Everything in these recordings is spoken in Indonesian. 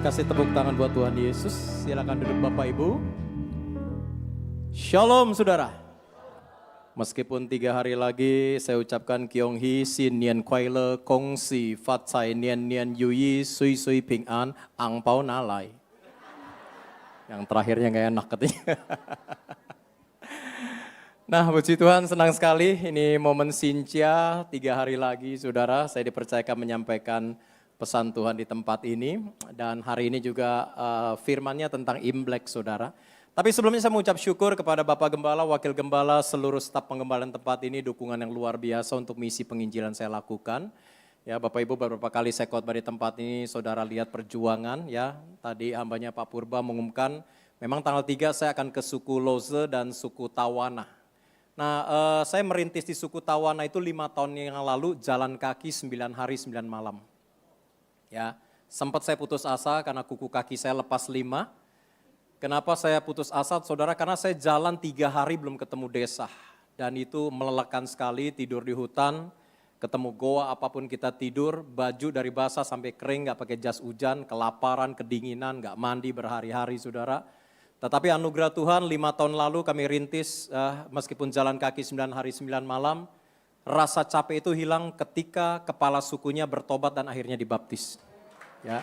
Kasih tepuk tangan buat Tuhan Yesus. Silakan duduk Bapak Ibu. Shalom saudara. Meskipun 3 hari lagi saya ucapkan Kiong Hi, Sin Nian Kuai Le, Kong Si, Fat Cai Nian Nian Yui, Sui Sui Ping An, Ang Pao Nalai. Yang terakhirnya gak enak katanya. Nah puji Tuhan, senang sekali ini momen Sintia, 3 hari lagi saudara, saya dipercayakan menyampaikan pesan Tuhan di tempat ini. Dan hari ini juga firman-Nya tentang Imlek saudara. Tapi sebelumnya saya mengucap syukur kepada Bapak Gembala, Wakil Gembala, seluruh staf pengembalaan tempat ini, dukungan yang luar biasa untuk misi penginjilan saya lakukan. Ya Bapak Ibu, beberapa kali saya khotbah di tempat ini, saudara lihat perjuangan ya. Tadi hambanya Pak Purba mengumumkan, memang tanggal 3 saya akan ke suku Loze dan suku Tawana. Nah saya merintis di suku Tawana itu 5 tahun yang lalu, jalan kaki 9 hari 9 malam. Ya, sempat saya putus asa karena kuku kaki saya lepas 5. Kenapa saya putus asa saudara? Karena saya jalan 3 hari belum ketemu desa. Dan itu melelahkan sekali, tidur di hutan, ketemu goa apapun kita tidur, baju dari basah sampai kering, gak pakai jas hujan, kelaparan, kedinginan, gak mandi berhari-hari saudara. Tetapi anugerah Tuhan 5 tahun lalu kami rintis, meskipun jalan kaki 9 hari 9 malam, rasa capek itu hilang ketika kepala sukunya bertobat dan akhirnya dibaptis. Ya.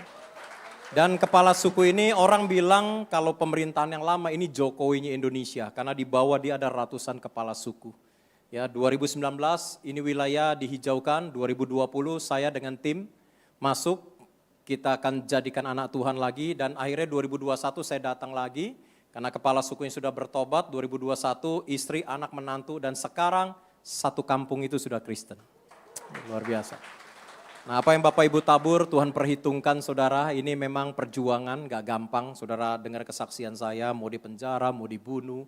Dan kepala suku ini orang bilang kalau pemerintahan yang lama ini Jokowinya Indonesia. Karena di bawah dia ada ratusan kepala suku. Ya, 2019 ini wilayah dihijaukan, 2020 saya dengan tim masuk. Kita akan jadikan anak Tuhan lagi dan akhirnya 2021 saya datang lagi. Karena kepala sukunya sudah bertobat, 2021 istri, anak, menantu dan sekarang satu kampung itu sudah Kristen. Luar biasa. Nah apa yang Bapak Ibu tabur Tuhan perhitungkan saudara, ini memang perjuangan gak gampang. Saudara dengar kesaksian saya, mau di penjara, mau dibunuh.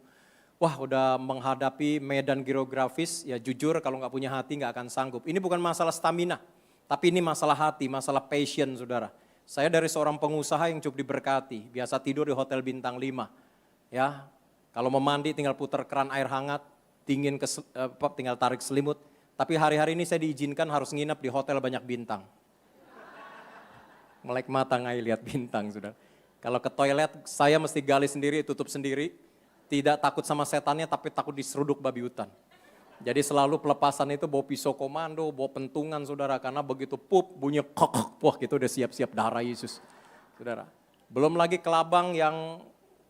Wah udah menghadapi medan geografis, ya jujur kalau gak punya hati gak akan sanggup. Ini bukan masalah stamina, tapi ini masalah hati, masalah passion saudara. Saya dari seorang pengusaha yang cukup diberkati, biasa tidur di hotel bintang 5. Ya, kalau mau mandi tinggal putar keran air hangat, dingin tinggal tarik selimut. Tapi hari-hari ini saya diizinkan harus nginep di hotel banyak bintang. Melek mata ngai lihat bintang sudah. Kalau ke toilet saya mesti gali sendiri, tutup sendiri. Tidak takut sama setannya tapi takut diseruduk babi hutan. Jadi selalu pelepasan itu bawa pisau komando, bawa pentungan saudara. Karena begitu pup bunyi kok, wah kita udah siap-siap darah Yesus. Saudara, belum lagi kelabang yang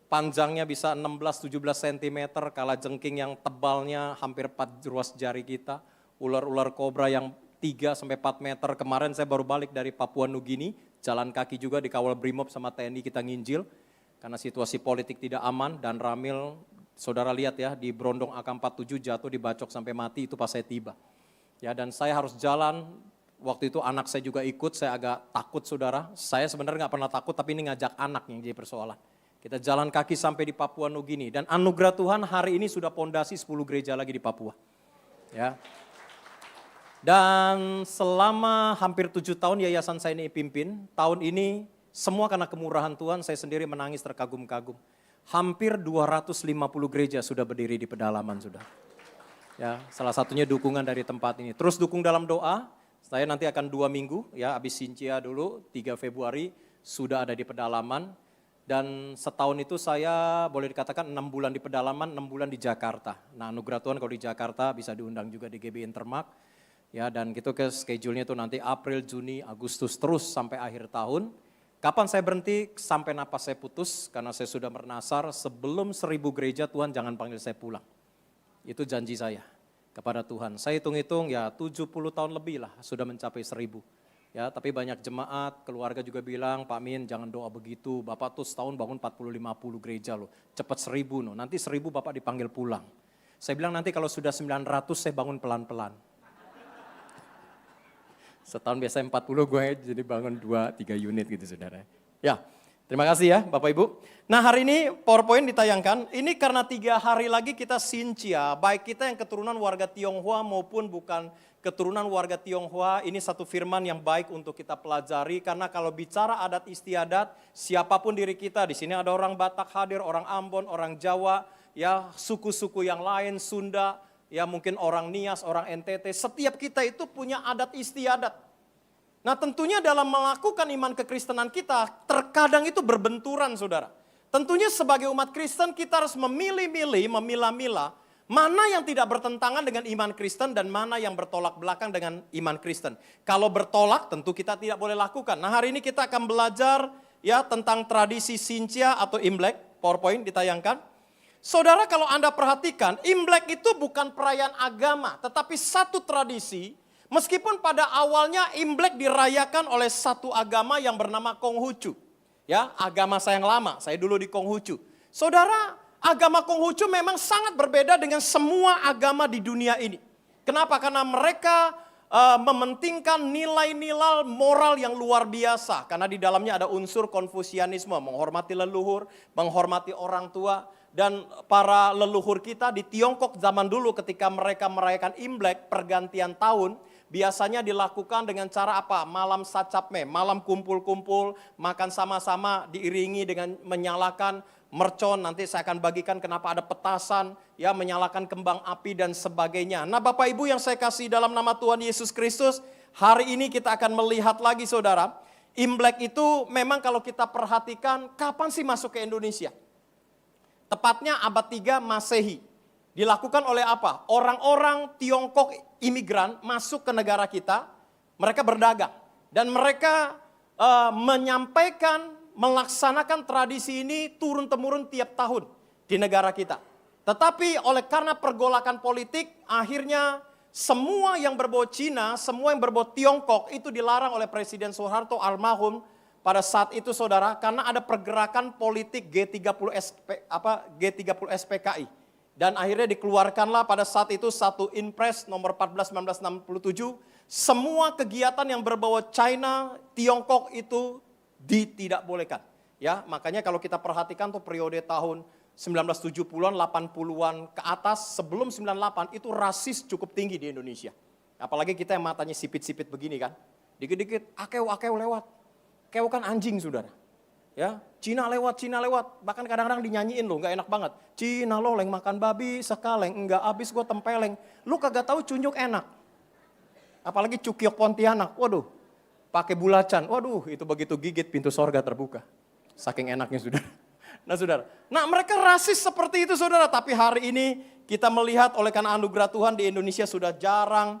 panjangnya bisa 16-17 cm, kalajengking yang tebalnya hampir 4 ruas jari kita, ular-ular kobra yang 3-4 meter. Kemarin saya baru balik dari Papua Nugini, jalan kaki juga dikawal Brimob sama TNI kita nginjil, karena situasi politik tidak aman dan Ramil, saudara lihat ya di Brondong AK-47 jatuh dibacok sampai mati itu pas saya tiba. Ya dan saya harus jalan, waktu itu anak saya juga ikut, saya agak takut saudara, saya sebenarnya gak pernah takut tapi ini ngajak anak yang jadi persoalan. Kita jalan kaki sampai di Papua Nugini dan anugerah Tuhan hari ini sudah pondasi 10 gereja lagi di Papua. Ya. Dan selama hampir 7 tahun yayasan saya ini pimpin, tahun ini semua karena kemurahan Tuhan saya sendiri menangis terkagum-kagum. Hampir 250 gereja sudah berdiri di pedalaman sudah. Ya, salah satunya dukungan dari tempat ini. Terus dukung dalam doa, saya nanti akan 2 minggu ya habis Sintia dulu 3 Februari sudah ada di pedalaman. Dan setahun itu saya boleh dikatakan 6 bulan di pedalaman, 6 bulan di Jakarta. Nah anugerah Tuhan kalau di Jakarta bisa diundang juga di GB Intermark. Ya dan gitu ke schedule-nya itu nanti April, Juni, Agustus terus sampai akhir tahun. Kapan saya berhenti? Sampai napas saya putus karena saya sudah bernasar sebelum 1000 gereja Tuhan jangan panggil saya pulang. Itu janji saya kepada Tuhan. Saya hitung-hitung ya 70 tahun lebih lah sudah mencapai 1000. Ya, tapi banyak jemaat, keluarga juga bilang, Pak Min jangan doa begitu, Bapak tuh setahun bangun 40-50 gereja loh, cepat 1000 loh, nanti 1000 Bapak dipanggil pulang. Saya bilang nanti kalau sudah 900 saya bangun pelan-pelan. Setahun biasanya 40 gue jadi bangun 2-3 unit gitu saudara. Ya, terima kasih ya Bapak Ibu. Nah hari ini PowerPoint ditayangkan, ini karena 3 hari lagi kita Sintia, baik kita yang keturunan warga Tionghoa maupun bukan keturunan warga Tionghoa, ini satu firman yang baik untuk kita pelajari karena kalau bicara adat istiadat, siapapun diri kita, di sini ada orang Batak hadir, orang Ambon, orang Jawa, ya suku-suku yang lain, Sunda, ya mungkin orang Nias, orang NTT, setiap kita itu punya adat istiadat. Nah tentunya dalam melakukan iman kekristenan kita, terkadang itu berbenturan saudara. Tentunya sebagai umat Kristen kita harus memilih-milih, memilah-milah, mana yang tidak bertentangan dengan iman Kristen dan mana yang bertolak belakang dengan iman Kristen. Kalau bertolak tentu kita tidak boleh lakukan. Nah hari ini kita akan belajar ya tentang tradisi Xinjia atau Imlek, PowerPoint ditayangkan. Saudara kalau Anda perhatikan, Imlek itu bukan perayaan agama, tetapi satu tradisi. Meskipun pada awalnya Imlek dirayakan oleh satu agama yang bernama Konghucu. Ya, agama saya yang lama, saya dulu di Konghucu. Saudara, agama Konghucu memang sangat berbeda dengan semua agama di dunia ini. Kenapa? Karena mereka mementingkan nilai-nilai moral yang luar biasa. Karena di dalamnya ada unsur Konfusianisme, menghormati leluhur, menghormati orang tua. Dan para leluhur kita di Tiongkok zaman dulu ketika mereka merayakan Imlek, pergantian tahun, biasanya dilakukan dengan cara apa? Malam sacapme, malam kumpul-kumpul, makan sama-sama diiringi dengan menyalakan mercon. Nanti saya akan bagikan kenapa ada petasan, ya menyalakan kembang api dan sebagainya. Nah Bapak Ibu yang saya kasih dalam nama Tuhan Yesus Kristus, hari ini kita akan melihat lagi saudara, Imlek itu memang kalau kita perhatikan kapan sih masuk ke Indonesia? Tepatnya abad 3 Masehi. Dilakukan oleh apa? Orang-orang Tiongkok imigran masuk ke negara kita, mereka berdagang. Dan mereka menyampaikan, melaksanakan tradisi ini turun-temurun tiap tahun di negara kita. Tetapi karena pergolakan politik, akhirnya semua yang berbau Cina, semua yang berbau Tiongkok itu dilarang oleh Presiden Soeharto almarhum pada saat itu saudara, karena ada pergerakan politik G30 SPKI. Dan akhirnya dikeluarkanlah pada saat itu satu Inpres nomor 14 1967, semua kegiatan yang berbau China, Tiongkok itu tidak bolehkan. Ya, makanya kalau kita perhatikan tuh periode tahun 1970-an, 80-an ke atas, sebelum 98 itu rasis cukup tinggi di Indonesia. Apalagi kita yang matanya sipit-sipit begini kan. Dikit-dikit akeu lewat. Keu kan anjing saudara. Ya, Cina lewat, bahkan kadang-kadang dinyanyiin loh, nggak enak banget. Cina loleng makan babi sekaleng, enggak habis gue tempeleng. Lu kagak tahu cunjuk enak. Apalagi cukiok Pontianak, waduh, pakai bulacan, waduh, itu begitu gigit pintu sorga terbuka. Saking enaknya saudara. Nah saudara, mereka rasis seperti itu saudara, tapi hari ini kita melihat oleh karena anugerah Tuhan di Indonesia sudah jarang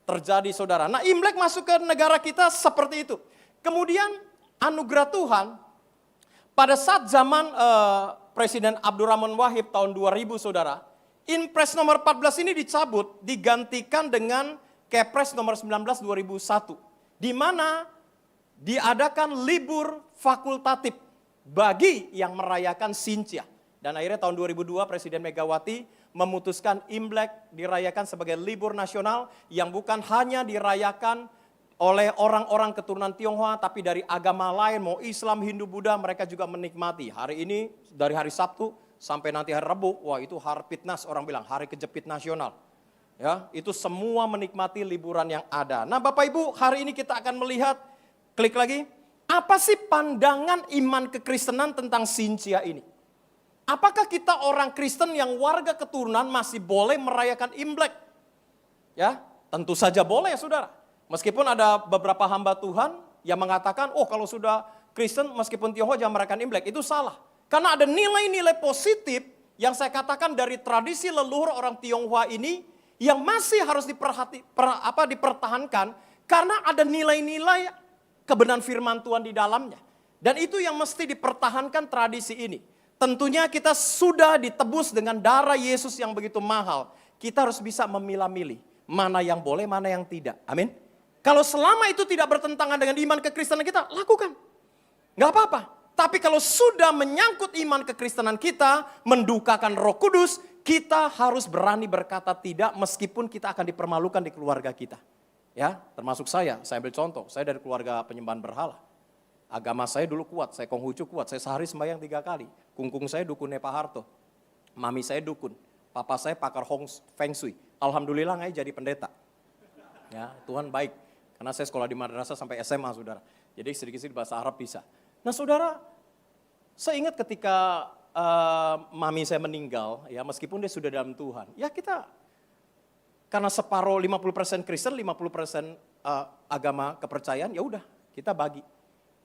terjadi saudara. Nah Imlek masuk ke negara kita seperti itu. Kemudian anugerah Tuhan, pada saat zaman Presiden Abdurrahman Wahid tahun 2000 saudara, Inpres nomor 14 ini dicabut, digantikan dengan Kepres nomor 19 2001. Di mana diadakan libur fakultatif bagi yang merayakan Xinjia. Dan akhirnya tahun 2002 Presiden Megawati memutuskan Imlek dirayakan sebagai libur nasional yang bukan hanya dirayakan oleh orang-orang keturunan Tionghoa, tapi dari agama lain, mau Islam, Hindu, Buddha, mereka juga menikmati. Hari ini, dari hari Sabtu sampai nanti hari Rabu, wah itu Harpitnas, orang bilang, hari kejepit nasional. Ya, itu semua menikmati liburan yang ada. Nah Bapak Ibu, hari ini kita akan melihat, klik lagi, apa sih pandangan iman kekristenan tentang Xinjia ini? Apakah kita orang Kristen yang warga keturunan masih boleh merayakan Imlek? Ya, tentu saja boleh ya saudara. Meskipun ada beberapa hamba Tuhan yang mengatakan, oh kalau sudah Kristen meskipun Tionghoa jangan merayakan Imlek, itu salah. Karena ada nilai-nilai positif yang saya katakan dari tradisi leluhur orang Tionghoa ini yang masih harus dipertahankan karena ada nilai-nilai kebenaran firman Tuhan di dalamnya. Dan itu yang mesti dipertahankan tradisi ini. Tentunya kita sudah ditebus dengan darah Yesus yang begitu mahal. Kita harus bisa memilah-milih mana yang boleh, mana yang tidak. Amin. Kalau selama itu tidak bertentangan dengan iman kekristenan kita, lakukan. Nggak apa-apa. Tapi kalau sudah menyangkut iman kekristenan kita, mendukakan Roh Kudus, kita harus berani berkata tidak meskipun kita akan dipermalukan di keluarga kita. Ya, termasuk saya ambil contoh, saya dari keluarga penyembahan berhala. Agama saya dulu kuat, saya Konghucu kuat, saya sehari sembahyang 3 kali. Kungkung saya dukunnya Pak Harto, mami saya dukun, papa saya pakar Feng Shui. Alhamdulillah nggak jadi pendeta. Ya, Tuhan baik. Karena saya sekolah di madrasah sampai SMA, saudara. Jadi sedikit-sedikit bahasa Arab bisa. Nah, saudara, saya ingat ketika mami saya meninggal, ya meskipun dia sudah dalam Tuhan. Ya kita, karena separuh 50% Kristen, 50% agama kepercayaan, ya udah kita bagi.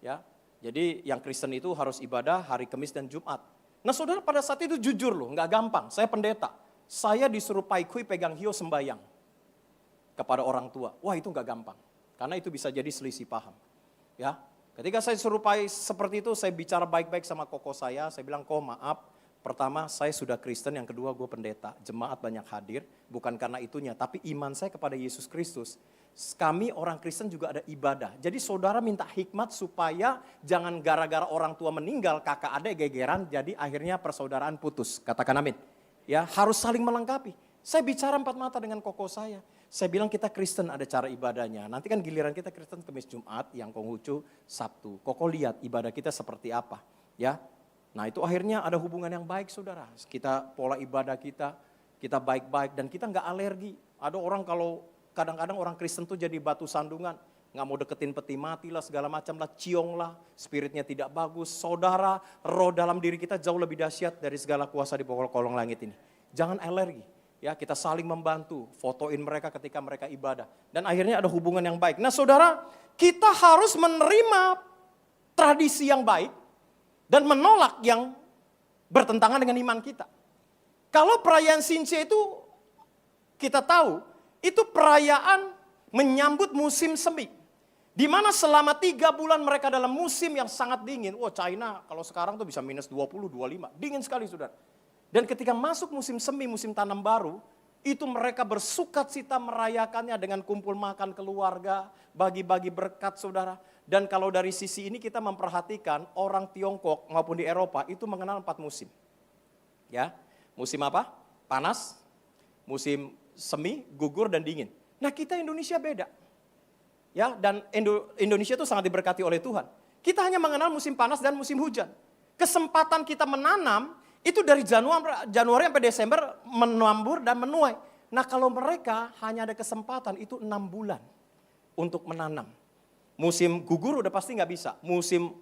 Ya, jadi yang Kristen itu harus ibadah hari Kamis dan Jumat. Nah saudara pada saat itu jujur loh, nggak gampang. Saya pendeta, saya disuruh paikui pegang hio sembayang kepada orang tua. Wah itu nggak gampang, karena itu bisa jadi selisih paham. Ya, ketika saya suruh pai seperti itu, saya bicara baik-baik sama koko saya bilang, kok maaf, pertama saya sudah Kristen, yang kedua gue pendeta, jemaat banyak hadir, bukan karena itunya, tapi iman saya kepada Yesus Kristus. Kami orang Kristen juga ada ibadah. Jadi saudara minta hikmat supaya jangan gara-gara orang tua meninggal, kakak adik gegeran, jadi akhirnya persaudaraan putus. Katakan amin. Ya, harus saling melengkapi. Saya bicara empat mata dengan koko saya. Saya bilang kita Kristen ada cara ibadahnya. Nanti kan giliran kita Kristen Kamis Jumat, yang Konghucu Sabtu. Koko lihat ibadah kita seperti apa. Ya, nah itu akhirnya ada hubungan yang baik saudara. Kita pola ibadah kita baik-baik dan kita nggak alergi. Ada orang kalau kadang-kadang orang Kristen tuh jadi batu sandungan, nggak mau deketin peti mati lah, segala macam lah, ciong lah, spiritnya tidak bagus. Saudara, roh dalam diri kita jauh lebih dahsyat dari segala kuasa di bawah kolong langit ini. Jangan alergi, ya kita saling membantu, fotoin mereka ketika mereka ibadah. Dan akhirnya ada hubungan yang baik. Nah saudara, kita harus menerima tradisi yang baik dan menolak yang bertentangan dengan iman kita. Kalau perayaan Sinche itu kita tahu, itu perayaan menyambut musim semi. Di mana selama 3 bulan mereka dalam musim yang sangat dingin. Wah China kalau sekarang tuh bisa minus 20, 25. Dingin sekali saudara. Dan ketika masuk musim semi, musim tanam baru. Itu mereka bersukacita merayakannya dengan kumpul makan keluarga. Bagi-bagi berkat saudara. Dan kalau dari sisi ini kita memperhatikan orang Tiongkok maupun di Eropa itu mengenal 4 musim. Ya, musim apa? Panas, musim semi, gugur, dan dingin. Nah kita Indonesia beda. Ya, dan Indonesia itu sangat diberkati oleh Tuhan. Kita hanya mengenal musim panas dan musim hujan. Kesempatan kita menanam itu dari Januari sampai Desember menambur dan menuai. Nah kalau mereka hanya ada kesempatan itu 6 bulan untuk menanam. Musim gugur udah pasti nggak bisa. Musim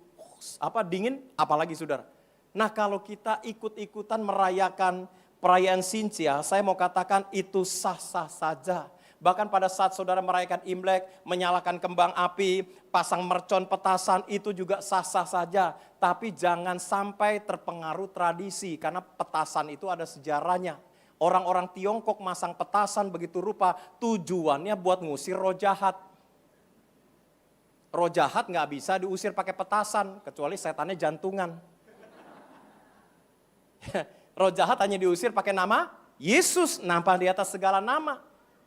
dingin apalagi saudara. Nah kalau kita ikut-ikutan merayakan perayaan Sinchia, saya mau katakan itu sah-sah saja. Bahkan pada saat saudara merayakan Imlek, menyalakan kembang api, pasang mercon petasan, itu juga sah-sah saja. Tapi jangan sampai terpengaruh tradisi, karena petasan itu ada sejarahnya. Orang-orang Tiongkok masang petasan begitu rupa, tujuannya buat ngusir roh jahat. Roh jahat nggak bisa diusir pakai petasan, kecuali setannya jantungan. Roh jahat hanya diusir pakai nama Yesus, nampak di atas segala nama.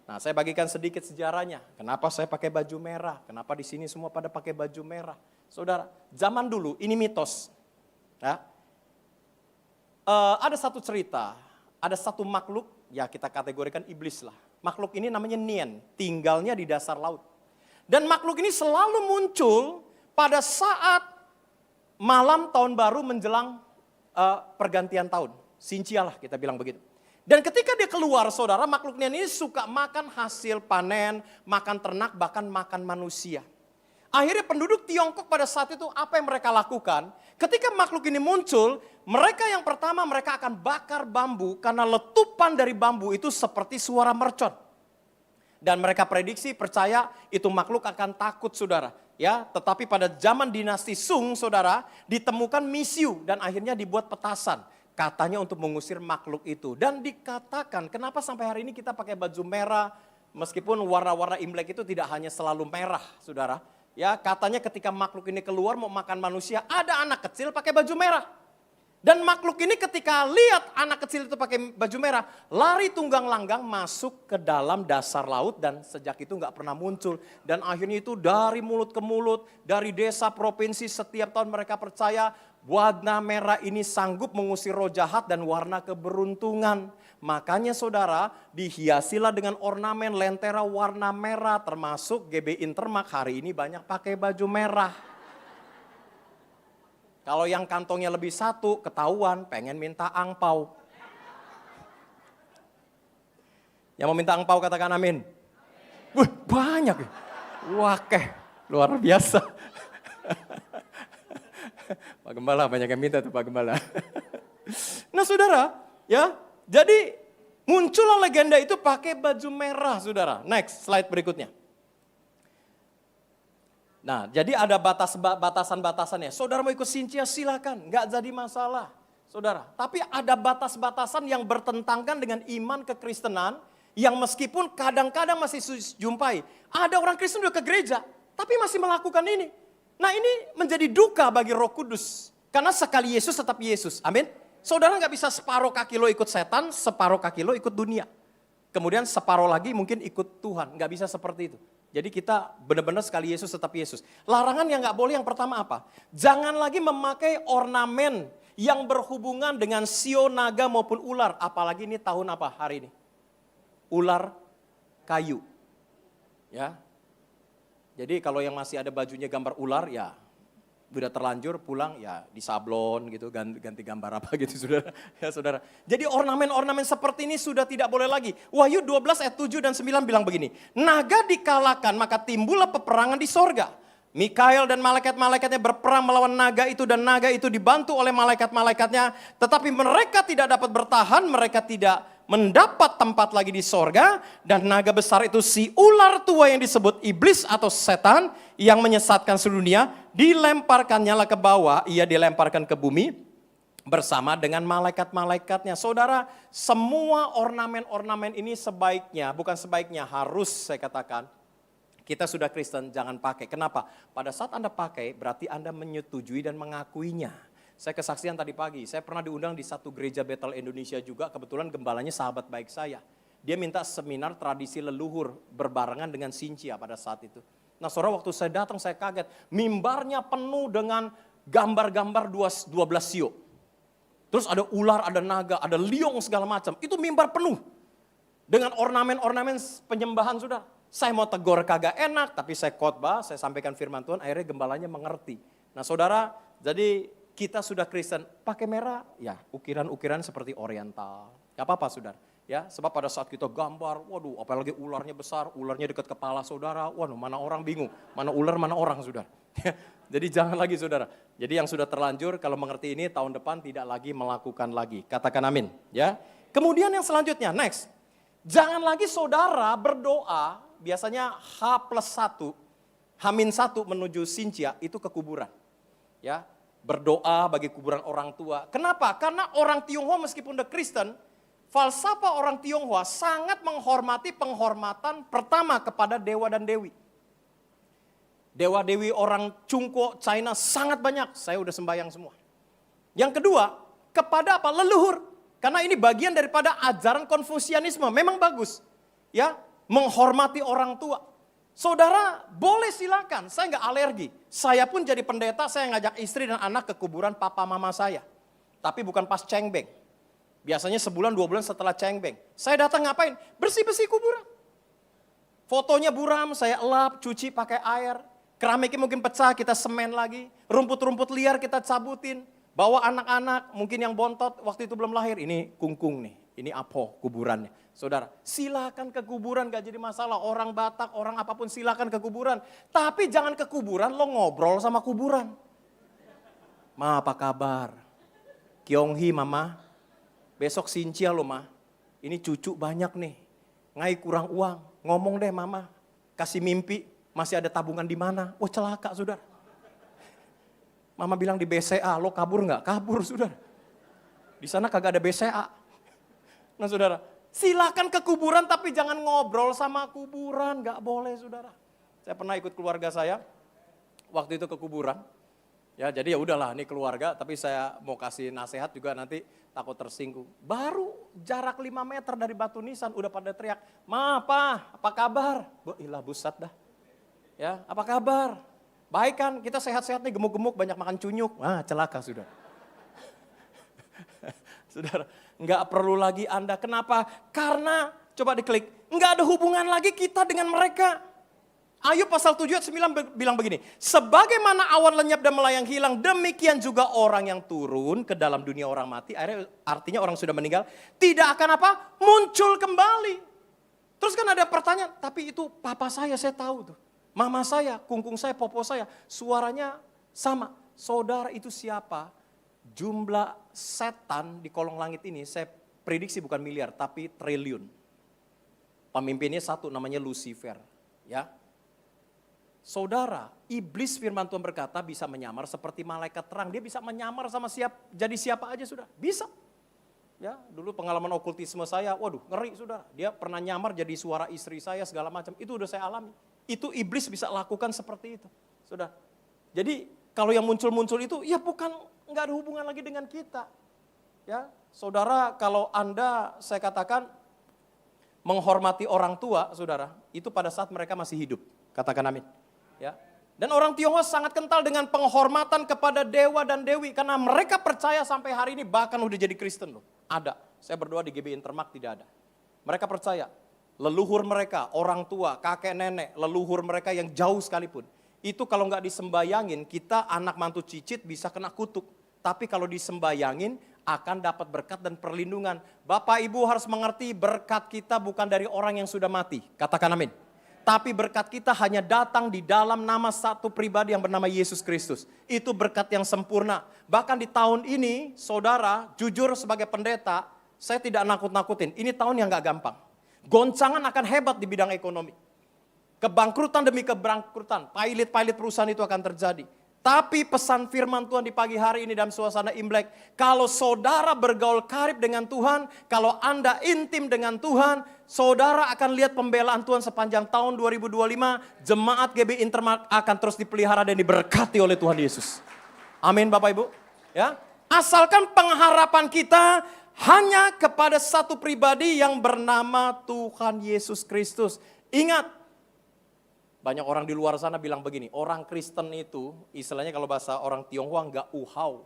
Nah, saya bagikan sedikit sejarahnya. Kenapa saya pakai baju merah? Kenapa di sini semua pada pakai baju merah? Saudara, zaman dulu ini mitos. Ya. Ada satu cerita, ada satu makhluk, ya kita kategorikan iblis lah. Makhluk ini namanya Nien, tinggalnya di dasar laut. Dan makhluk ini selalu muncul pada saat malam tahun baru menjelang pergantian tahun. Sinchia lah kita bilang begitu. Dan ketika dia keluar saudara, makhluk Nien ini suka makan hasil panen, makan ternak, bahkan makan manusia. Akhirnya penduduk Tiongkok pada saat itu apa yang mereka lakukan? Ketika makhluk ini muncul, mereka yang pertama mereka akan bakar bambu karena letupan dari bambu itu seperti suara mercon. Dan mereka prediksi percaya itu makhluk akan takut saudara. Ya, tetapi pada zaman dinasti Sung saudara ditemukan misiu dan akhirnya dibuat petasan. Katanya untuk mengusir makhluk itu. Dan dikatakan kenapa sampai hari ini kita pakai baju merah. Meskipun warna-warna Imlek itu tidak hanya selalu merah saudara. Ya katanya ketika makhluk ini keluar mau makan manusia. Ada anak kecil pakai baju merah. Dan makhluk ini ketika lihat anak kecil itu pakai baju merah. Lari tunggang langgang masuk ke dalam dasar laut. Dan sejak itu gak pernah muncul. Dan akhirnya itu dari mulut ke mulut. Dari desa provinsi setiap tahun mereka percaya. Warna merah ini sanggup mengusir roh jahat dan warna keberuntungan. Makanya saudara dihiasilah dengan ornamen lentera warna merah. Termasuk GB Intermark hari ini banyak pakai baju merah. Kalau yang kantongnya lebih satu ketahuan pengen minta angpau. Yang mau minta angpau katakan amin. Wih banyak ya. Wakeh luar biasa. Pak Gembala banyak yang minta tuh Pak Gembala. Nah saudara, ya, jadi muncullah legenda itu pakai baju merah saudara. Next slide berikutnya. Nah, jadi ada batasan-batasannya. Saudara mau ikut Cynthia silakan, nggak jadi masalah. Saudara, tapi ada batas-batasan yang bertentangan dengan iman kekristenan yang meskipun kadang-kadang masih jumpai. Ada orang Kristen udah ke gereja, tapi masih melakukan ini. Nah, ini menjadi duka bagi Roh Kudus. Karena sekali Yesus tetap Yesus. Amin. Saudara nggak bisa separuh kaki lo ikut setan, separuh kaki lo ikut dunia. Kemudian separuh lagi mungkin ikut Tuhan, nggak bisa seperti itu. Jadi kita benar-benar sekali Yesus tetap Yesus. Larangan yang nggak boleh yang pertama apa? Jangan lagi memakai ornamen yang berhubungan dengan sio, naga maupun ular. Apalagi ini tahun apa hari ini? Ular kayu. Ya. Jadi kalau yang masih ada bajunya gambar ular ya udah terlanjur pulang ya disablon gitu, ganti gambar apa gitu saudara. Ya saudara. Jadi ornamen-ornamen seperti ini sudah tidak boleh lagi. Wahyu 12 ayat 7 dan 9 bilang begini. Naga dikalahkan maka timbullah peperangan di sorga. Mikael dan malaikat-malaikatnya berperang melawan naga itu dan naga itu dibantu oleh malaikat-malaikatnya. Tetapi mereka tidak dapat bertahan, mereka tidak mendapat tempat lagi di sorga. Dan naga besar itu si ular tua yang disebut iblis atau setan yang menyesatkan seluruh dunia. Dilemparkannya lah ke bawah, ia dilemparkan ke bumi bersama dengan malaikat-malaikatnya. Saudara, semua ornamen-ornamen ini sebaiknya, bukan sebaiknya, harus saya katakan, kita sudah Kristen, jangan pakai. Kenapa? Pada saat Anda pakai, berarti Anda menyetujui dan mengakuinya. Saya kesaksian tadi pagi, saya pernah diundang di satu gereja Bethel Indonesia juga, kebetulan gembalanya sahabat baik saya. Dia minta seminar tradisi leluhur berbarengan dengan Cynthia pada saat itu. Nah saudara, waktu saya datang saya kaget, mimbarnya penuh dengan gambar-gambar 12 sio. Terus ada ular, ada naga, ada liong segala macam. Itu mimbar penuh dengan ornamen-ornamen penyembahan saudara. Saya mau tegur kagak enak, tapi saya khotbah, saya sampaikan firman Tuhan, akhirnya gembalanya mengerti. Nah saudara, jadi kita sudah Kristen, pakai merah, ya ukiran-ukiran seperti oriental. Gak apa-apa saudara, ya sebab pada saat kita gambar, waduh apalagi ularnya besar, ularnya dekat kepala saudara, waduh mana orang bingung, mana ular, mana orang saudara. Jadi jangan lagi saudara, jadi yang sudah terlanjur kalau mengerti ini tahun depan tidak lagi melakukan lagi, katakan amin. Ya. Kemudian yang selanjutnya, next, jangan lagi saudara berdoa, biasanya H+1, H-1 menuju Cynthia itu ke kuburan. Ya, berdoa bagi kuburan orang tua. Kenapa? Karena orang Tionghoa meskipun udah Kristen, falsafah orang Tionghoa sangat menghormati penghormatan pertama kepada dewa dan dewi. Dewa-dewi orang Cungko, China sangat banyak, saya udah sembahyang semua. Yang kedua, kepada apa? Leluhur. Karena ini bagian daripada ajaran Konfusianisme, memang bagus. Ya, menghormati orang tua. Saudara boleh silakan, saya nggak alergi. Saya pun jadi pendeta, saya ngajak istri dan anak ke kuburan papa mama saya. Tapi bukan pas cengbeng. Biasanya sebulan 2 bulan setelah cengbeng. Saya datang ngapain? Bersih-bersih kuburan. Fotonya buram, saya elap, cuci pakai air. Keramiknya mungkin pecah, kita semen lagi. Rumput-rumput liar kita cabutin. Bawa anak-anak, mungkin yang bontot waktu itu belum lahir. Ini kungkung nih, ini apo kuburannya. Saudara, silakan ke kuburan, gak jadi masalah. Orang Batak, orang apapun silakan ke kuburan. Tapi jangan ke kuburan, lo ngobrol sama kuburan. Ma, apa kabar? Kyonghi, mama. Besok Cynthia lo, ma. Ini cucu banyak nih. Ngai kurang uang. Ngomong deh, mama. Kasih mimpi, masih ada tabungan di mana? Oh, celaka, saudara. Mama bilang di BCA, lo kabur gak? Kabur, saudara. Di sana kagak ada BCA. Nah, saudara. Silakan ke kuburan tapi jangan ngobrol sama kuburan, gak boleh saudara. Saya pernah ikut keluarga saya, waktu itu ke kuburan. Ya jadi ya udahlah ini keluarga, tapi saya mau kasih nasihat juga nanti takut tersinggung. Baru jarak 5 meter dari batu nisan udah pada teriak, "Ma, apa kabar?" Ilah busat dah. Ya, apa kabar? Baik kan, kita sehat-sehat nih, gemuk-gemuk, banyak makan cunyuk. Celaka saudara. Saudara, nggak perlu lagi Anda. Kenapa? Karena, coba diklik, nggak ada hubungan lagi kita dengan mereka. Ayub pasal 7 ayat 9 bilang begini, sebagaimana awan lenyap dan melayang hilang, demikian juga orang yang turun ke dalam dunia orang mati, artinya orang sudah meninggal, tidak akan apa? Muncul kembali. Terus kan ada pertanyaan, tapi itu papa saya tahu tuh. Mama saya, kungkung saya, popo saya, suaranya sama. Saudara itu siapa? Jumlah setan di kolong langit ini saya prediksi bukan miliar tapi triliun. Pemimpinnya satu namanya Lucifer, ya. Saudara, iblis firman Tuhan berkata bisa menyamar seperti malaikat terang. Dia bisa menyamar sama jadi siapa aja sudah, bisa. Ya, dulu pengalaman okultisme saya, waduh ngeri saudara. Dia pernah nyamar jadi suara istri saya segala macam, itu udah saya alami. Itu iblis bisa lakukan seperti itu, sudah. Jadi kalau yang muncul-muncul itu, ya bukan, nggak ada hubungan lagi dengan kita. Ya, saudara, kalau Anda, saya katakan, menghormati orang tua, saudara, itu pada saat mereka masih hidup. Katakan amin. Ya. Dan orang Tionghoa sangat kental dengan penghormatan kepada dewa dan dewi, karena mereka percaya sampai hari ini, bahkan udah jadi Kristen loh. Ada, saya berdoa di GB Intermark tidak ada. Mereka percaya, leluhur mereka, orang tua, kakek nenek, leluhur mereka yang jauh sekalipun, itu kalau nggak disembayangin, kita anak mantu cicit bisa kena kutuk. Tapi kalau disembayangin, akan dapat berkat dan perlindungan. Bapak Ibu harus mengerti, berkat kita bukan dari orang yang sudah mati. Katakan amin. Tapi berkat kita hanya datang di dalam nama satu pribadi yang bernama Yesus Kristus. Itu berkat yang sempurna. Bahkan di tahun ini, saudara, jujur sebagai pendeta, saya tidak nakut-nakutin. Ini tahun yang gak gampang. Goncangan akan hebat di bidang ekonomi. Keangkrutan demi kebangkrutan, pilot perusahaan itu akan terjadi. Tapi pesan firman Tuhan di pagi hari ini dalam suasana Imlek, kalau saudara bergaul karib dengan Tuhan, kalau Anda intim dengan Tuhan, saudara akan lihat pembelaan Tuhan sepanjang tahun 2025, jemaat GB Intermark akan terus dipelihara dan diberkati oleh Tuhan Yesus. Amin Bapak Ibu. Ya, asalkan pengharapan kita hanya kepada satu pribadi yang bernama Tuhan Yesus Kristus. Ingat, banyak orang di luar sana bilang begini, orang Kristen itu istilahnya kalau bahasa orang Tionghoa nggak uhau,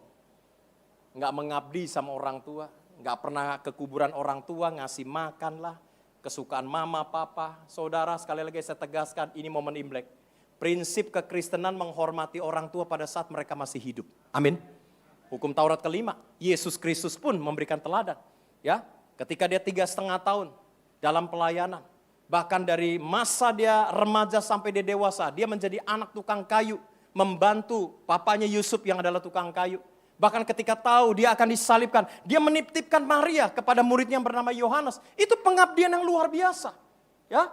nggak mengabdi sama orang tua, nggak pernah ke kuburan orang tua ngasih makan lah, kesukaan mama, papa, saudara. Sekali lagi saya tegaskan, ini momen Imlek. Prinsip kekristenan menghormati orang tua pada saat mereka masih hidup. Amin. Hukum Taurat kelima, Yesus Kristus pun memberikan teladan. Ya, ketika dia 3,5 tahun dalam pelayanan. Bahkan dari masa dia remaja sampai dia dewasa, dia menjadi anak tukang kayu, membantu papanya Yusuf yang adalah tukang kayu. Bahkan ketika tahu dia akan disalibkan, dia menitipkan Maria kepada muridnya yang bernama Yohanes. Itu pengabdian yang luar biasa. Ya,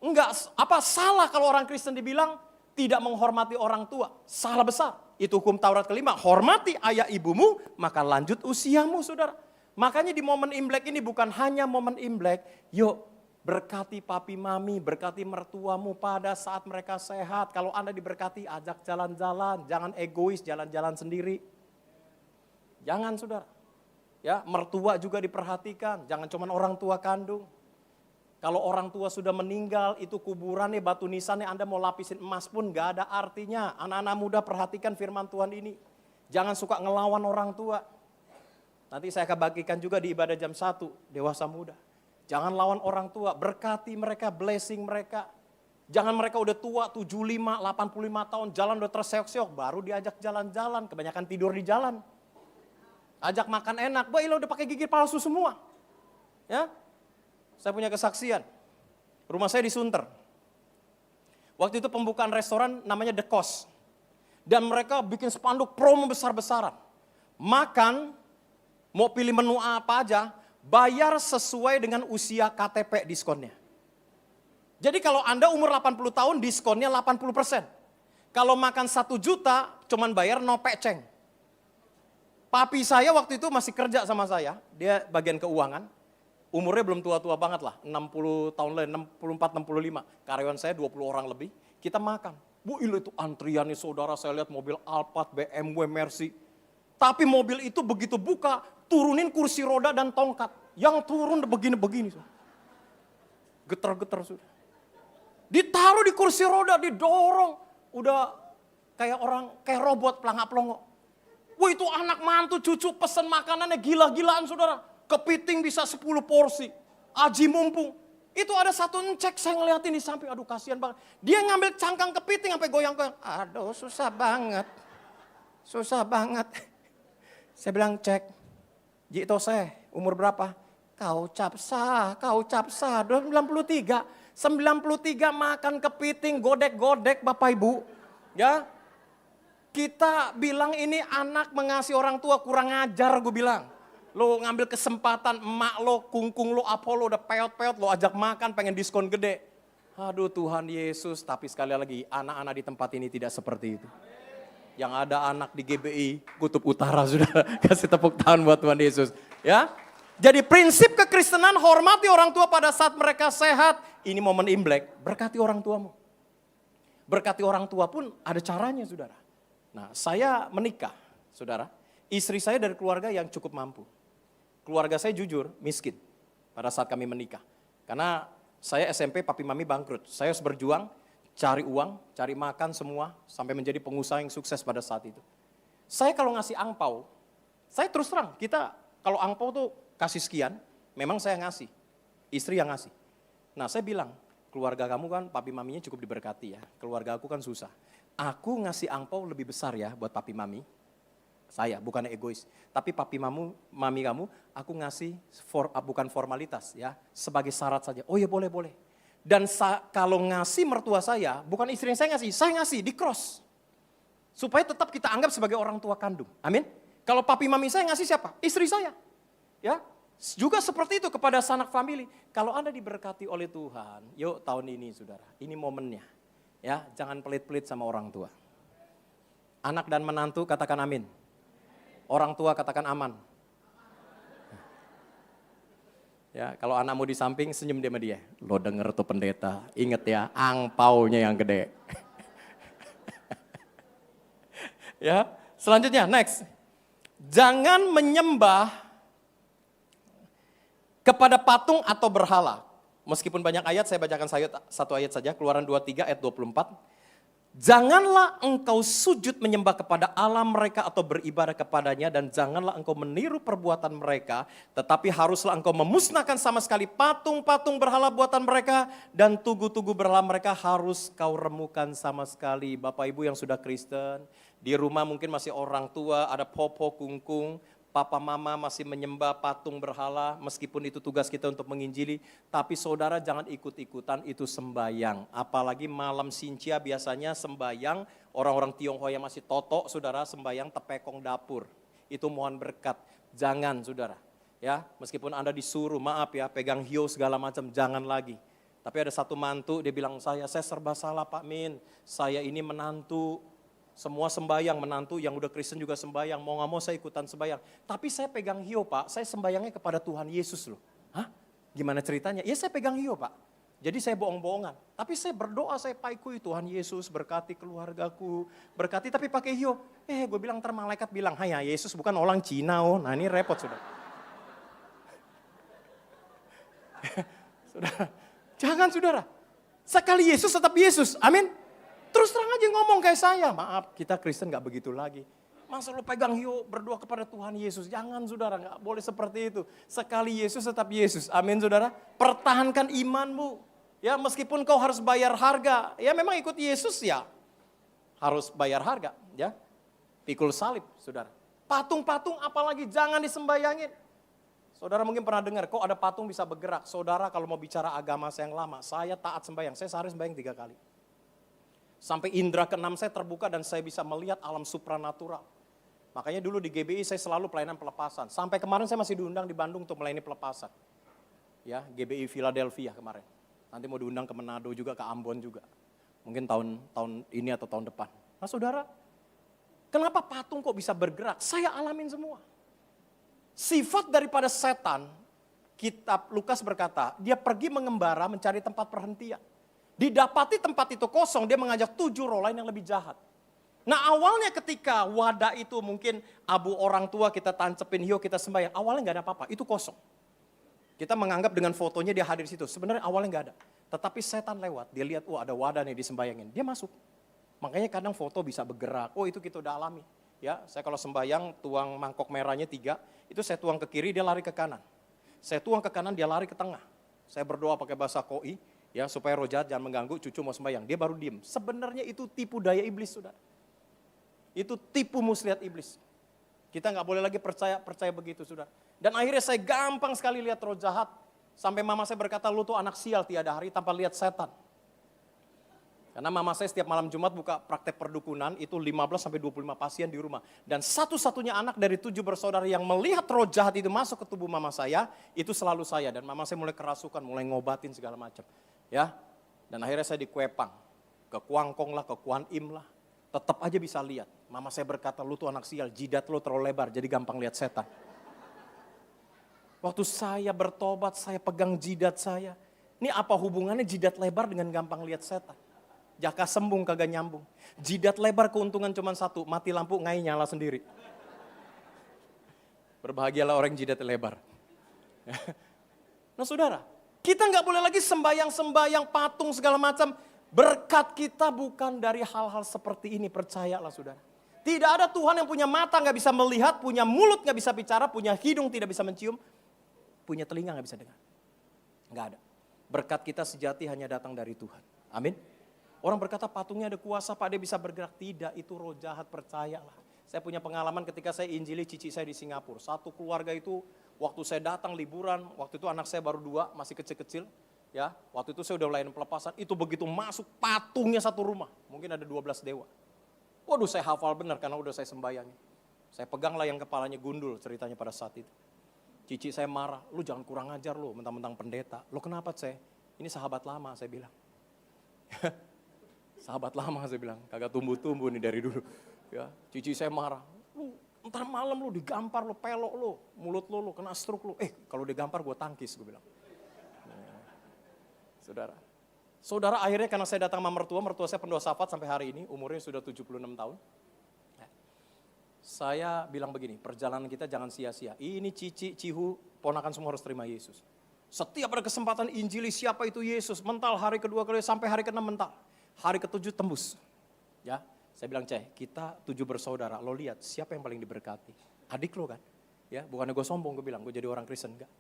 enggak apa salah kalau orang Kristen dibilang tidak menghormati orang tua, salah besar. Itu hukum Taurat kelima, hormati ayah ibumu, maka lanjut usiamu saudara. Makanya di momen Imlek ini bukan hanya momen Imlek, yuk berkati papi mami, berkati mertuamu pada saat mereka sehat. Kalau Anda diberkati, ajak jalan-jalan, jangan egois jalan-jalan sendiri. Jangan saudara. Ya, mertua juga diperhatikan, jangan cuma orang tua kandung. Kalau orang tua sudah meninggal, itu kuburannya, batu nisannya Anda mau lapisin emas pun gak ada artinya. Anak-anak muda perhatikan firman Tuhan ini. Jangan suka ngelawan orang tua. Nanti saya akan bagikan juga di ibadah jam 1, dewasa muda. Jangan lawan orang tua, berkati mereka, blessing mereka. Jangan mereka udah tua, 75, 85 tahun, jalan udah terseok-seok, baru diajak jalan-jalan, kebanyakan tidur di jalan. Ajak makan enak, wah udah pakai gigi palsu semua. Ya, saya punya kesaksian, rumah saya di Sunter. Waktu itu pembukaan restoran namanya The Cost. Dan mereka bikin spanduk promo besar-besaran. Makan, mau pilih menu apa aja, bayar sesuai dengan usia KTP diskonnya. Jadi kalau Anda umur 80 tahun diskonnya 80%. Kalau makan 1 juta cuman bayar no peceng. Papi saya waktu itu masih kerja sama saya, dia bagian keuangan. Umurnya belum tua-tua banget lah, 60 tahun lain, 64, 65. Karyawan saya 20 orang lebih, kita makan. Bu itu antriannya saudara, saya lihat mobil Alphard, BMW, Mercy. Tapi mobil itu begitu buka, turunin kursi roda dan tongkat. Yang turun begini-begini. Getar-getar sudah. Ditaruh di kursi roda, didorong. Udah kayak orang, kayak robot pelangak-pelongo. Wah itu anak mantu cucu pesen makanannya gila-gilaan saudara. Kepiting bisa 10 porsi. Aji mumpung. Itu ada satu cek saya ngeliatin di samping. Aduh kasihan banget. Dia ngambil cangkang kepiting sampai goyang-goyang. Aduh susah banget. Susah banget. Saya bilang cek. Jito saya umur berapa? Kau capsa 93. 93 makan kepiting godek-godek Bapak Ibu. Ya. Kita bilang ini anak mengasihi orang tua kurang ajar gue bilang. Lo ngambil kesempatan emak lo, kungkung lo, apa lo udah peot-peot lo ajak makan pengen diskon gede. Aduh Tuhan Yesus, tapi sekali lagi anak-anak di tempat ini tidak seperti itu. Yang ada anak di GBI Kutub Utara sudah kasih tepuk tangan buat Tuhan Yesus. Ya, jadi prinsip kekristenan hormati orang tua pada saat mereka sehat. Ini momen Imlek, berkati orang tuamu. Berkati orang tua pun ada caranya saudara. Nah saya menikah saudara, istri saya dari keluarga yang cukup mampu. Keluarga saya jujur miskin pada saat kami menikah. Karena saya SMP papi mami bangkrut, saya harus berjuang, cari uang, cari makan semua, sampai menjadi pengusaha yang sukses pada saat itu. Saya kalau ngasih angpau, saya terus terang, kita kalau angpau tuh kasih sekian, memang saya ngasih, istri yang ngasih. Nah saya bilang, keluarga kamu kan papi maminya cukup diberkati ya, keluarga aku kan susah. Aku ngasih angpau lebih besar ya buat papi mami, saya bukannya egois, tapi papi mami kamu, aku ngasih bukan formalitas ya, sebagai syarat saja. Oh ya boleh. Dan kalau ngasih mertua saya, bukan istri yang saya ngasih di cross. Supaya tetap kita anggap sebagai orang tua kandung. Amin. Kalau papi mami saya ngasih siapa? Istri saya. Ya. Juga seperti itu kepada sanak famili. Kalau Anda diberkati oleh Tuhan, yuk tahun ini saudara, ini momennya. Ya, jangan pelit-pelit sama orang tua. Anak dan menantu katakan amin. Orang tua katakan aman. Ya, kalau anakmu di samping senyum dia sama dia. Lo denger tuh pendeta, inget ya angpaunya yang gede. Ya, selanjutnya next. Jangan menyembah kepada patung atau berhala. Meskipun banyak ayat, saya bacakan satu ayat saja, Keluaran 23 ayat 24. Janganlah engkau sujud menyembah kepada Allah mereka atau beribadah kepadanya, dan janganlah engkau meniru perbuatan mereka, tetapi haruslah engkau memusnahkan sama sekali patung-patung berhala buatan mereka, dan tugu-tugu berhala mereka harus kau remukan sama sekali. Bapak Ibu yang sudah Kristen, di rumah mungkin masih orang tua, ada popo, kungkung, papa mama masih menyembah patung berhala, meskipun itu tugas kita untuk menginjili, tapi saudara jangan ikut-ikutan, itu sembayang. Apalagi malam Sincia biasanya sembayang, orang-orang Tionghoa yang masih totok, saudara sembayang tepekong dapur. Itu mohon berkat, jangan saudara. Ya, meskipun Anda disuruh, maaf ya, pegang hiu segala macam, jangan lagi. Tapi ada satu mantu, dia bilang, saya serba salah Pak Min, saya ini menantu. Semua sembayang, menantu yang udah Kristen juga sembayang, mau gak mau saya ikutan sembayang. Tapi saya pegang hiu Pak, saya sembayangnya kepada Tuhan Yesus loh. Hah? Gimana ceritanya? Ya saya pegang hiu Pak. Jadi saya bohong-bohongan. Tapi saya berdoa, saya paikui Tuhan Yesus berkati keluargaku, berkati tapi pakai hiu. Gue bilang ntar malaikat bilang, hai ya Yesus bukan orang Cina oh. Nah ini repot sudah. Saudara, jangan saudara. Sekali Yesus tetap Yesus, amin. Terus terang aja ngomong kayak saya, maaf kita Kristen gak begitu lagi. Masa lu pegang hiu berdoa kepada Tuhan Yesus, jangan saudara, gak boleh seperti itu. Sekali Yesus tetap Yesus, amin saudara. Pertahankan imanmu, ya meskipun kau harus bayar harga, ya memang ikut Yesus ya. Harus bayar harga, ya. Pikul salib saudara. Patung-patung apalagi jangan disembayangin. Saudara mungkin pernah dengar, kok ada patung bisa bergerak. Saudara kalau mau bicara agama saya yang lama, saya taat sembayang, saya sehari sembayang 3 kali. Sampai indera keenam saya terbuka dan saya bisa melihat alam supranatural. Makanya dulu di GBI saya selalu pelayanan pelepasan. Sampai kemarin saya masih diundang di Bandung untuk melayani pelepasan. Ya, GBI Philadelphia kemarin. Nanti mau diundang ke Manado juga, ke Ambon juga. Mungkin tahun ini atau tahun depan. Nah saudara, kenapa patung kok bisa bergerak? Saya alamin semua. Sifat daripada setan, kitab Lukas berkata, dia pergi mengembara mencari tempat perhentian. Didapati tempat itu kosong, dia mengajak 7 roh lain yang lebih jahat. Nah awalnya ketika wadah itu mungkin abu orang tua kita tancepin hiu kita sembahyang, awalnya gak ada apa-apa, itu kosong. Kita menganggap dengan fotonya dia hadir di situ, sebenarnya awalnya gak ada. Tetapi setan lewat, dia lihat, ada wadah nih disembayangin, dia masuk. Makanya kadang foto bisa bergerak, itu kita udah alami. Ya, saya kalau sembayang tuang mangkok merahnya 3, itu saya tuang ke kiri, dia lari ke kanan. Saya tuang ke kanan, dia lari ke tengah. Saya berdoa pakai bahasa koi, ya supaya roh jahat jangan mengganggu, cucu mau sembahyang. Dia baru diem. Sebenarnya itu tipu daya iblis, saudara. Itu tipu muslihat iblis. Kita nggak boleh lagi percaya begitu, saudara. Dan akhirnya saya gampang sekali lihat roh jahat. Sampai mama saya berkata, lu tuh anak sial tiada hari tanpa lihat setan. Karena mama saya setiap malam Jumat buka praktek perdukunan, itu 15-25 pasien di rumah. Dan satu-satunya anak dari 7 bersaudara yang melihat roh jahat itu masuk ke tubuh mama saya, itu selalu saya. Dan mama saya mulai kerasukan, mulai ngobatin segala macam. Ya, Dan akhirnya saya di Kuepang, ke Kuangkong lah, ke Kuan Im lah. Tetap aja bisa lihat. Mama saya berkata, lu tuh anak sial, jidat lu terlalu lebar, jadi gampang lihat setan. Waktu saya bertobat, saya pegang jidat saya. Ini apa hubungannya jidat lebar dengan gampang lihat setan? Jaka sembung kagak nyambung. Jidat lebar keuntungan cuma satu, mati lampu ngai nyala sendiri. Berbahagialah orang jidat lebar. Nah saudara, kita nggak boleh lagi sembayang-sembayang patung segala macam. Berkat kita bukan dari hal-hal seperti ini, percayalah saudara. Tidak ada Tuhan yang punya mata nggak bisa melihat, punya mulut nggak bisa bicara, punya hidung tidak bisa mencium, punya telinga nggak bisa dengar. Nggak ada. Berkat kita sejati hanya datang dari Tuhan. Amin. Orang berkata patungnya ada kuasa, Pak dia bisa bergerak. Tidak, itu roh jahat, percayalah. Saya punya pengalaman ketika saya injili cici saya di Singapura. Satu keluarga itu, waktu saya datang liburan, waktu itu anak saya baru 2, masih kecil-kecil. Ya, waktu itu saya udah layan pelepasan, itu begitu masuk patungnya satu rumah. Mungkin ada 12 dewa. Waduh saya hafal benar karena udah saya sembayangi. Saya peganglah yang kepalanya gundul ceritanya pada saat itu. Cici saya marah, lu jangan kurang ajar lu, mentang-mentang pendeta. Lu kenapa saya? Ini sahabat lama saya bilang. Sahabat lama saya bilang, kagak tumbuh-tumbuh nih dari dulu. Ya, cici saya marah, lu ntar malam lu digampar lu, pelok lu, mulut lu kena stroke lu. Kalau digampar gue tangkis, gue bilang. Saudara akhirnya karena saya datang sama mertua saya pendoa syafat sampai hari ini, umurnya sudah 76 tahun. Saya bilang begini, perjalanan kita jangan sia-sia. Ini cici, cihu, ponakan semua harus terima Yesus. Setiap ada kesempatan injili siapa itu Yesus, mental hari kedua kali sampai hari ke-6 mental. Hari ke-7 tembus. Ya, saya bilang kita 7 bersaudara, lo lihat siapa yang paling diberkati? Adik lo kan? Ya, bukannya gue sombong, gue bilang gue jadi orang Kristen, enggak.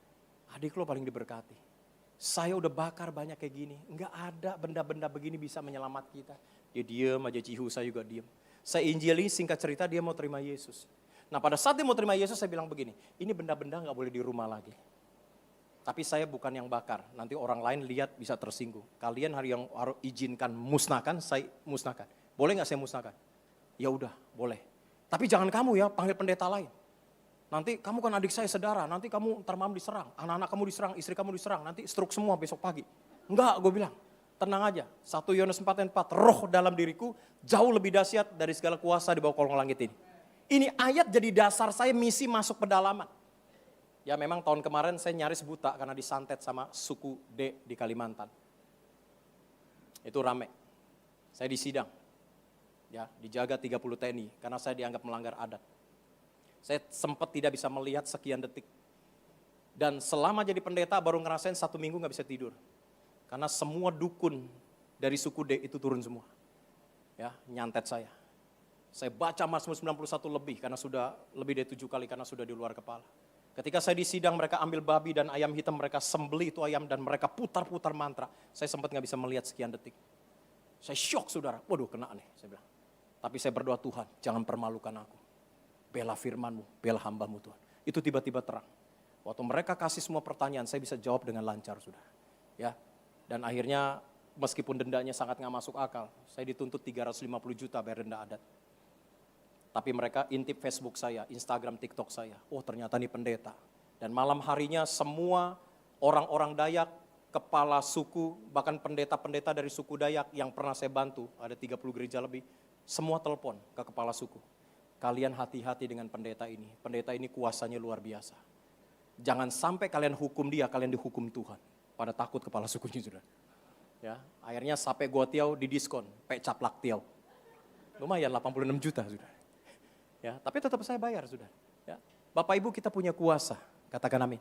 Adik lo paling diberkati. Saya udah bakar banyak kayak gini, enggak ada benda-benda begini bisa menyelamat kita. Dia diem aja, cihu saya juga diem. Saya injili, singkat cerita dia mau terima Yesus. Nah pada saat dia mau terima Yesus saya bilang begini, ini benda-benda gak boleh di rumah lagi. Tapi saya bukan yang bakar, nanti orang lain lihat bisa tersinggung. Kalian hari yang izinkan musnahkan, saya musnahkan. Boleh gak saya musnahkan? Ya udah, boleh. Tapi jangan kamu ya, panggil pendeta lain. Nanti kamu kan adik saya saudara, nanti kamu ntar malam diserang, anak-anak kamu diserang, istri kamu diserang, nanti stroke semua besok pagi. Enggak, gue bilang, tenang aja. 1 Yohanes 4:4, roh dalam diriku jauh lebih dahsyat dari segala kuasa di bawah kolong langit ini. Ini ayat jadi dasar saya misi masuk pedalaman. Ya memang tahun kemarin saya nyaris buta karena disantet sama suku D di Kalimantan. Itu rame. Saya disidang. Ya, dijaga 30 TNI karena saya dianggap melanggar adat. Saya sempat tidak bisa melihat sekian detik. Dan selama jadi pendeta baru ngerasain 1 minggu gak bisa tidur. Karena semua dukun dari suku D itu turun semua. Ya, nyantet saya. Saya baca Mazmur 91 lebih karena sudah lebih dari 7 kali karena sudah di luar kepala. Ketika saya disidang mereka ambil babi dan ayam hitam, mereka sembelih itu ayam dan mereka putar-putar mantra. Saya sempat gak bisa melihat sekian detik. Saya syok saudara, waduh kena nih saya bilang. Tapi saya berdoa Tuhan jangan permalukan aku. Bela firman-Mu, bela hamba-Mu Tuhan. Itu tiba-tiba terang. Waktu mereka kasih semua pertanyaan saya bisa jawab dengan lancar saudara. Ya, dan akhirnya meskipun dendanya sangat gak masuk akal. Saya dituntut 350 juta bayar denda adat. Tapi mereka intip Facebook saya, Instagram, TikTok saya. Oh ternyata ini pendeta. Dan malam harinya semua orang-orang Dayak, kepala suku, bahkan pendeta-pendeta dari suku Dayak yang pernah saya bantu, ada 30 gereja lebih, semua telepon ke kepala suku. Kalian hati-hati dengan pendeta ini. Pendeta ini kuasanya luar biasa. Jangan sampai kalian hukum dia, kalian dihukum Tuhan. Pada takut kepala sukunya sudah. Ya, akhirnya sampai gua tiau didiskon, caplak tiau. Lumayan 86 juta sudah. Ya, tapi tetap saya bayar sudah. Ya. Bapak Ibu kita punya kuasa, katakan amin.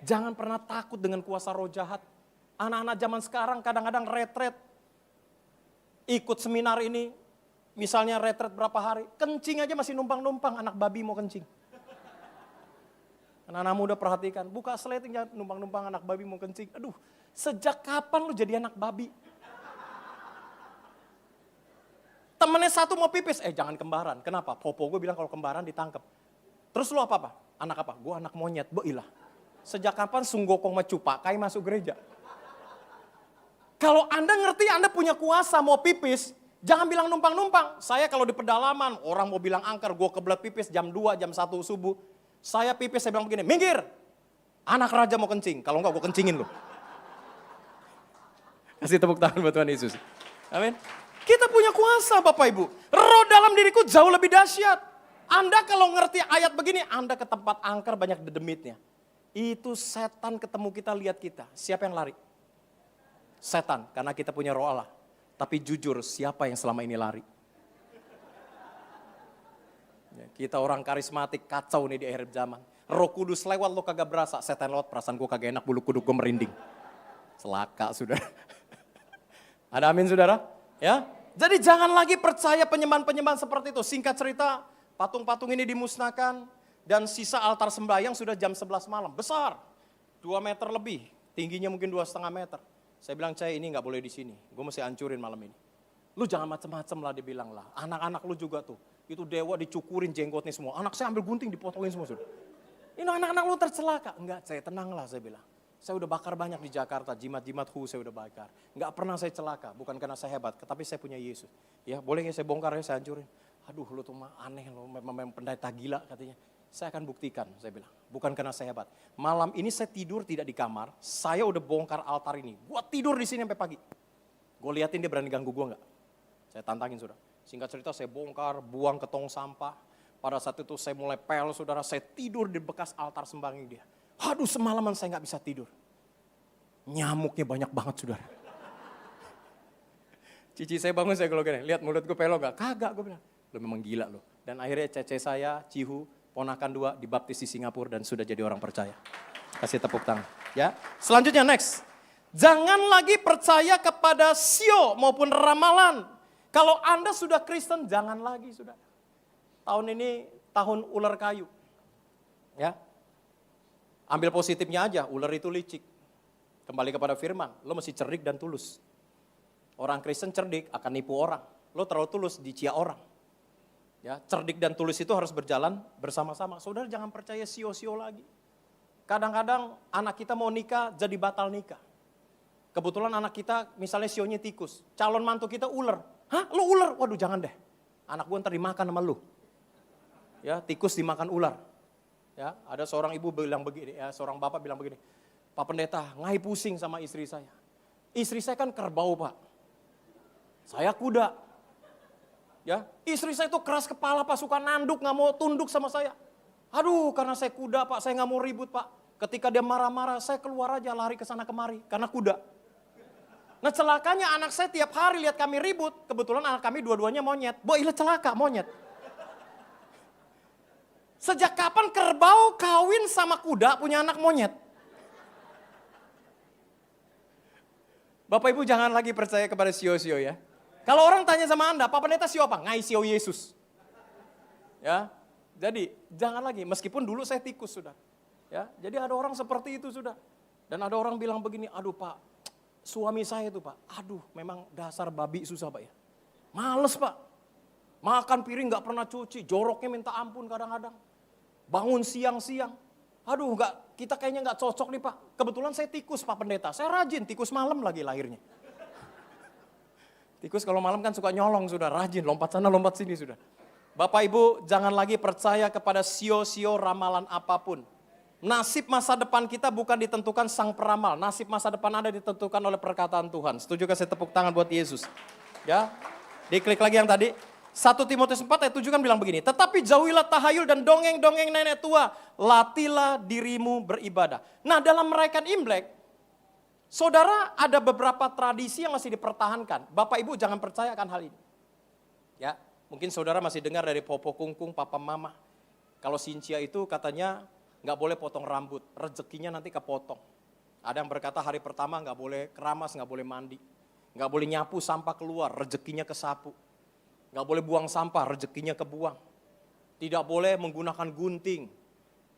Jangan pernah takut dengan kuasa roh jahat. Anak-anak zaman sekarang kadang-kadang retret. Ikut seminar ini, misalnya retret berapa hari, kencing aja masih numpang-numpang, anak babi mau kencing. Anak-anak muda perhatikan, buka sleting jangan numpang-numpang anak babi mau kencing. Aduh, sejak kapan lu jadi anak babi? Temennya satu mau pipis, jangan kembaran. Kenapa? Popo gue bilang kalau kembaran ditangkap. Terus lu apa? Anak apa? Gue anak monyet, ilah. Sejak kapan sunggokong macupakai masuk gereja? Kalau Anda ngerti Anda punya kuasa mau pipis, jangan bilang numpang-numpang. Saya kalau di pedalaman, orang mau bilang angker, gue kebelet pipis jam 2, jam 1 subuh. Saya pipis, saya bilang begini, minggir. Anak raja mau kencing, kalau enggak gue kencingin lu. Kasih tepuk tangan buat Tuhan Yesus. Amin. Kita punya kuasa Bapak Ibu. Roh dalam diriku jauh lebih dahsyat. Anda kalau ngerti ayat begini, Anda ke tempat angker banyak dedemitnya. Itu setan ketemu kita, lihat kita. Siapa yang lari? Setan, karena kita punya roh Allah. Tapi jujur, siapa yang selama ini lari? Ya, kita orang karismatik, kacau nih di akhir zaman. Roh Kudus lewat lo kagak berasa, setan lewat perasaan gue kagak enak, bulu kuduk gue merinding. Celaka saudara. Ada amin saudara? Ya. Jadi jangan lagi percaya penyembahan-penyembahan seperti itu. Singkat cerita, patung-patung ini dimusnahkan dan sisa altar sembahyang sudah jam 11 malam. Besar, 2 meter lebih, tingginya mungkin 2,5 meter. Saya bilang, Cai ini gak boleh di sini, gue mesti hancurin malam ini. Lu jangan macem-macem lah dibilang lah, anak-anak lu juga tuh. Itu dewa dicukurin jenggotnya semua, anak saya ambil gunting dipotongin semua. Sudah. Ini anak-anak lu tercelaka. Enggak, saya tenang lah saya bilang. Saya udah bakar banyak di Jakarta, jimat-jimat saya udah bakar. Enggak pernah saya celaka, bukan karena saya hebat, tapi saya punya Yesus. Ya boleh ya saya bongkar ya, saya hancurin. Aduh lu tuh mah aneh lo, memang pendeta gila katanya. Saya akan buktikan, saya bilang. Bukan karena saya hebat. Malam ini saya tidur tidak di kamar, saya udah bongkar altar ini. Gua tidur di sini sampai pagi. Gue liatin dia berani ganggu gue enggak. Saya tantangin saudara. Singkat cerita saya bongkar, buang ke tong sampah. Pada saat itu saya mulai pel saudara, saya tidur di bekas altar sembahyang dia. Aduh semalaman saya gak bisa tidur. Nyamuknya banyak banget saudara. Cici saya bangun saya kalau gini, lihat mulut gue pelok gak? Kagak gue bilang, lo memang gila lo. Dan akhirnya cece saya, Cihu, ponakan 2 dibaptis di Singapura dan sudah jadi orang percaya. Kasih tepuk tangan. Ya. Selanjutnya next. Jangan lagi percaya kepada sio maupun ramalan. Kalau Anda sudah Kristen jangan lagi sudah. Tahun ini tahun ular kayu. Ya. Ambil positifnya aja, ular itu licik. Kembali kepada firman, lo mesti cerdik dan tulus. Orang Kristen cerdik akan nipu orang. Lo terlalu tulus dicia orang. Ya, cerdik dan tulus itu harus berjalan bersama-sama. Saudara jangan percaya sio-sio lagi. Kadang-kadang anak kita mau nikah jadi batal nikah. Kebetulan anak kita misalnya sionya tikus. Calon mantu kita ular. Hah lo ular? Waduh jangan deh. Anak gue ntar dimakan sama lu. Ya, tikus dimakan ular. Ya, ada seorang ibu bilang begini, ya, seorang bapak bilang begini, Pak Pendeta, ngai pusing sama istri saya. Istri saya kan kerbau Pak, saya kuda. Ya, istri saya itu keras kepala Pak, suka nanduk, nggak mau tunduk sama saya. Aduh, karena saya kuda Pak, saya nggak mau ribut Pak. Ketika dia marah-marah, saya keluar aja lari ke sana kemari, karena kuda. Nah celakanya anak saya tiap hari lihat kami ribut, kebetulan anak kami dua-duanya monyet. Boy, celaka monyet. Sejak kapan kerbau kawin sama kuda punya anak monyet? Bapak Ibu jangan lagi percaya kepada sio-sio ya. Kalau orang tanya sama Anda, Pak Pendeta sio apa? Ngai sio Yesus. Ya, jadi jangan lagi. Meskipun dulu saya tikus sudah. Ya, jadi ada orang seperti itu sudah. Dan ada orang bilang begini, aduh Pak, suami saya itu Pak, aduh memang dasar babi susah Pak ya. Males Pak. Makan piring gak pernah cuci, joroknya minta ampun kadang-kadang. Bangun siang-siang. Aduh, kita kayaknya gak cocok nih Pak. Kebetulan saya tikus Pak Pendeta, saya rajin, tikus malam lagi lahirnya. Tikus kalau malam kan suka nyolong sudah, rajin, lompat sana lompat sini sudah. Bapak Ibu jangan lagi percaya kepada sio-sio ramalan apapun. Nasib masa depan kita bukan ditentukan sang peramal, nasib masa depan Anda ditentukan oleh perkataan Tuhan. Setuju kasih tepuk tangan buat Yesus. Ya, diklik lagi yang tadi. 1 Timotius 4 ayat 7 kan bilang begini, tetapi jauhilah tahayul dan dongeng-dongeng nenek tua, latihlah dirimu beribadah. Nah dalam merayakan Imlek, saudara ada beberapa tradisi yang masih dipertahankan. Bapak Ibu jangan percaya akan hal ini. Ya, mungkin saudara masih dengar dari Popo Kungkung, Papa Mama. Kalau Sincia itu katanya nggak boleh potong rambut, rezekinya nanti kepotong. Ada yang berkata hari pertama nggak boleh keramas, nggak boleh mandi. Nggak boleh nyapu sampah keluar, rezekinya kesapu. Gak boleh buang sampah, rezekinya kebuang. Tidak boleh menggunakan gunting,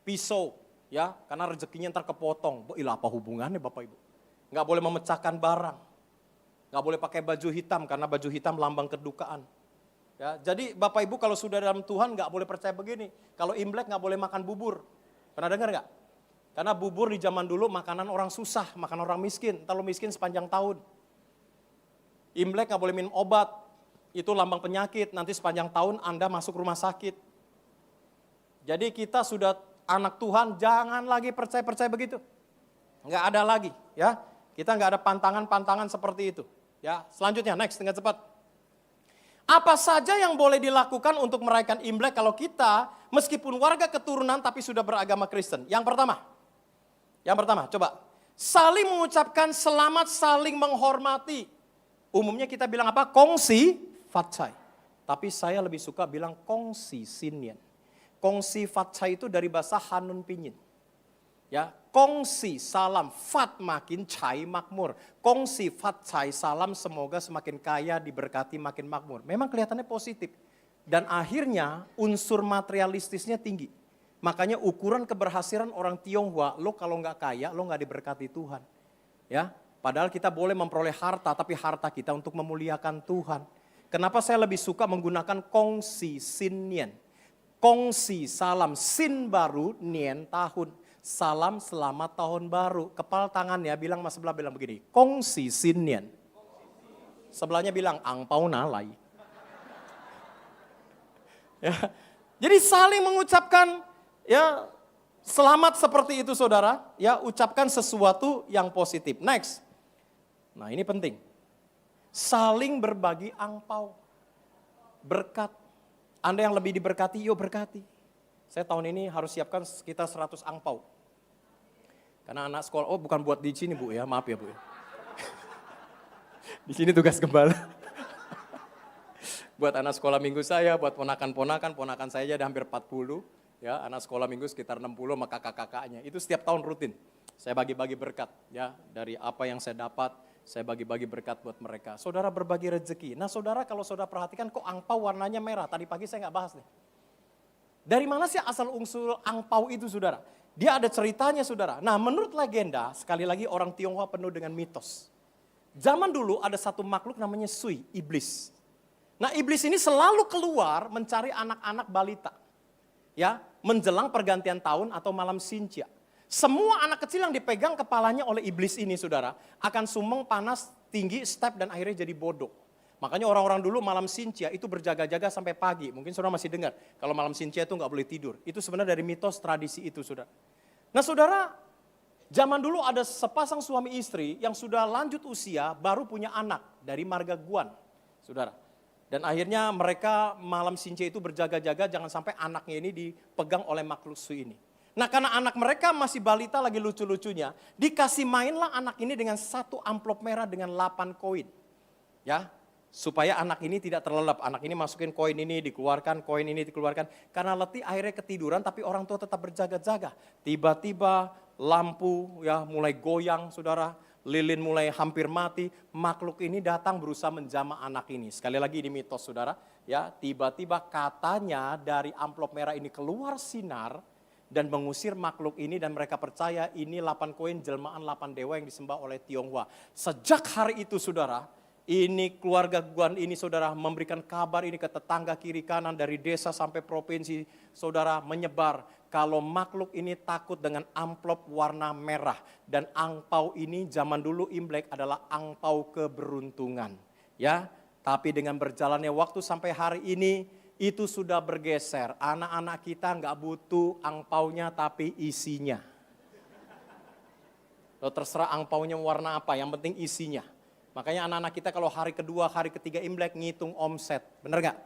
pisau, ya, karena rezekinya ntar kepotong. Apa hubungannya Bapak Ibu? Gak boleh memecahkan barang. Gak boleh pakai baju hitam, karena baju hitam lambang kedukaan. Ya, jadi Bapak Ibu kalau sudah dalam Tuhan gak boleh percaya begini. Kalau Imlek gak boleh makan bubur. Pernah dengar gak? Karena bubur di zaman dulu makanan orang susah, makan orang miskin. Ntar lo miskin sepanjang tahun. Imlek gak boleh minum obat. Itu lambang penyakit, nanti sepanjang tahun Anda masuk rumah sakit. Jadi kita sudah anak Tuhan, jangan lagi percaya-percaya begitu. Enggak ada lagi, ya. Kita nggak ada pantangan-pantangan seperti itu. Ya, selanjutnya, next dengan cepat. Apa saja yang boleh dilakukan untuk merayakan Imlek kalau kita meskipun warga keturunan tapi sudah beragama Kristen? Yang pertama, coba. Saling mengucapkan selamat, saling menghormati. Umumnya kita bilang apa? Kongsi fatcai. Tapi saya lebih suka bilang kongsi sinyen. Kongsi fatcai itu dari bahasa Hanun Pinyin. Ya, kongsi salam fat makin cai makmur. Kongsi fat cai salam semoga semakin kaya diberkati makin makmur. Memang kelihatannya positif. Dan akhirnya unsur materialistisnya tinggi. Makanya ukuran keberhasilan orang Tionghoa, lo kalau nggak kaya lo nggak diberkati Tuhan. Ya, padahal kita boleh memperoleh harta tapi harta kita untuk memuliakan Tuhan. Kenapa saya lebih suka menggunakan kongsi sinyen. Kongsi salam sin baru nien tahun. Salam selamat tahun baru. Kepal tangannya bilang mas sebelah bilang begini. Kongsi sinyen. Sebelahnya bilang angpau nalai. Ya. Jadi saling mengucapkan ya selamat seperti itu saudara. Ya ucapkan sesuatu yang positif. Next. Nah ini penting. Saling berbagi angpau. Berkat. Anda yang lebih diberkati, yuk berkati. Saya tahun ini harus siapkan sekitar 100 angpau. Karena anak sekolah, oh bukan buat di sini Bu ya, maaf ya Bu ya. Di sini tugas gembala. Buat anak sekolah minggu saya, buat ponakan saya ada hampir 40. Ya, anak sekolah minggu sekitar 60 sama kakak-kakaknya. Itu setiap tahun rutin. Saya bagi-bagi berkat ya, dari apa yang saya dapat, saya bagi-bagi berkat buat mereka. Saudara berbagi rezeki. Nah saudara kalau saudara perhatikan kok angpau warnanya merah. Tadi pagi saya nggak bahas nih. Dari mana sih asal unsur angpau itu saudara? Dia ada ceritanya saudara. Nah menurut legenda, sekali lagi orang Tionghoa penuh dengan mitos. Zaman dulu ada satu makhluk namanya Sui, iblis. Nah iblis ini selalu keluar mencari anak-anak balita. Ya, menjelang pergantian tahun atau malam Sincia. Semua anak kecil yang dipegang kepalanya oleh iblis ini saudara, akan sumeng, panas, tinggi, step dan akhirnya jadi bodoh. Makanya orang-orang dulu malam Sincia itu berjaga-jaga sampai pagi. Mungkin saudara masih dengar, kalau malam Sincia itu nggak boleh tidur. Itu sebenarnya dari mitos tradisi itu saudara. Nah saudara, zaman dulu ada sepasang suami istri yang sudah lanjut usia baru punya anak dari marga Guan. Saudara. Dan akhirnya mereka malam Sincia itu berjaga-jaga jangan sampai anaknya ini dipegang oleh makhluk Sui ini. Nah karena anak mereka masih balita lagi lucu-lucunya, dikasih mainlah anak ini dengan satu amplop merah dengan 8 koin. Ya, supaya anak ini tidak terlelap. Anak ini masukin koin ini dikeluarkan, koin ini dikeluarkan. Karena letih akhirnya ketiduran tapi orang tua tetap berjaga-jaga. Tiba-tiba lampu ya mulai goyang saudara, lilin mulai hampir mati. Makhluk ini datang berusaha menjamah anak ini. Sekali lagi ini mitos saudara. Ya, tiba-tiba katanya dari amplop merah ini keluar sinar dan mengusir makhluk ini dan mereka percaya ini 8 koin jelmaan 8 dewa yang disembah oleh Tionghoa. Sejak hari itu saudara, ini keluarga Guan ini saudara memberikan kabar ini ke tetangga kiri kanan dari desa sampai provinsi saudara menyebar. Kalau makhluk ini takut dengan amplop warna merah. Dan angpau ini zaman dulu Imlek adalah angpau keberuntungan. Ya, tapi dengan berjalannya waktu sampai hari ini itu sudah bergeser. Anak-anak kita nggak butuh angpaunya tapi isinya. Lo terserah angpaunya warna apa, yang penting isinya. Makanya anak-anak kita kalau hari kedua, hari ketiga Imlek ngitung omset, bener gak?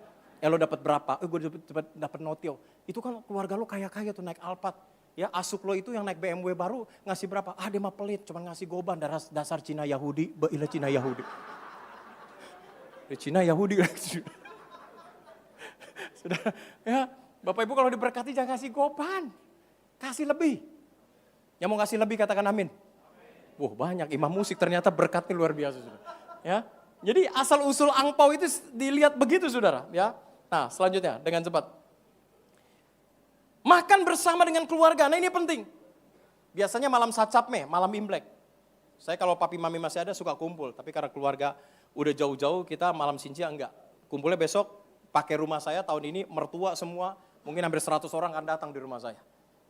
Lo dapat berapa? Gue dapat notio. Itu kan keluarga lo kaya-kaya tuh naik Alphard. Ya asuk lo itu yang naik BMW baru ngasih berapa? Dia mah pelit, cuma ngasih goban dasar Cina Yahudi, bailah Cina Yahudi. Cina Yahudi. Sudah, ya Bapak Ibu kalau diberkati jangan kasih goban, kasih lebih. Yang mau kasih lebih katakan amin. Wah banyak imam musik ternyata berkatnya luar biasa saudara. Ya, jadi asal usul angpau itu dilihat begitu saudara. Ya, nah selanjutnya dengan cepat. Makan bersama dengan keluarga, nah ini penting. Biasanya malam sacapme, malam Imlek. Saya kalau papi mami masih ada suka kumpul, tapi karena keluarga udah jauh-jauh kita malam Sincia enggak. Kumpulnya besok. Pakai rumah saya tahun ini mertua semua, mungkin hampir 100 orang akan datang di rumah saya.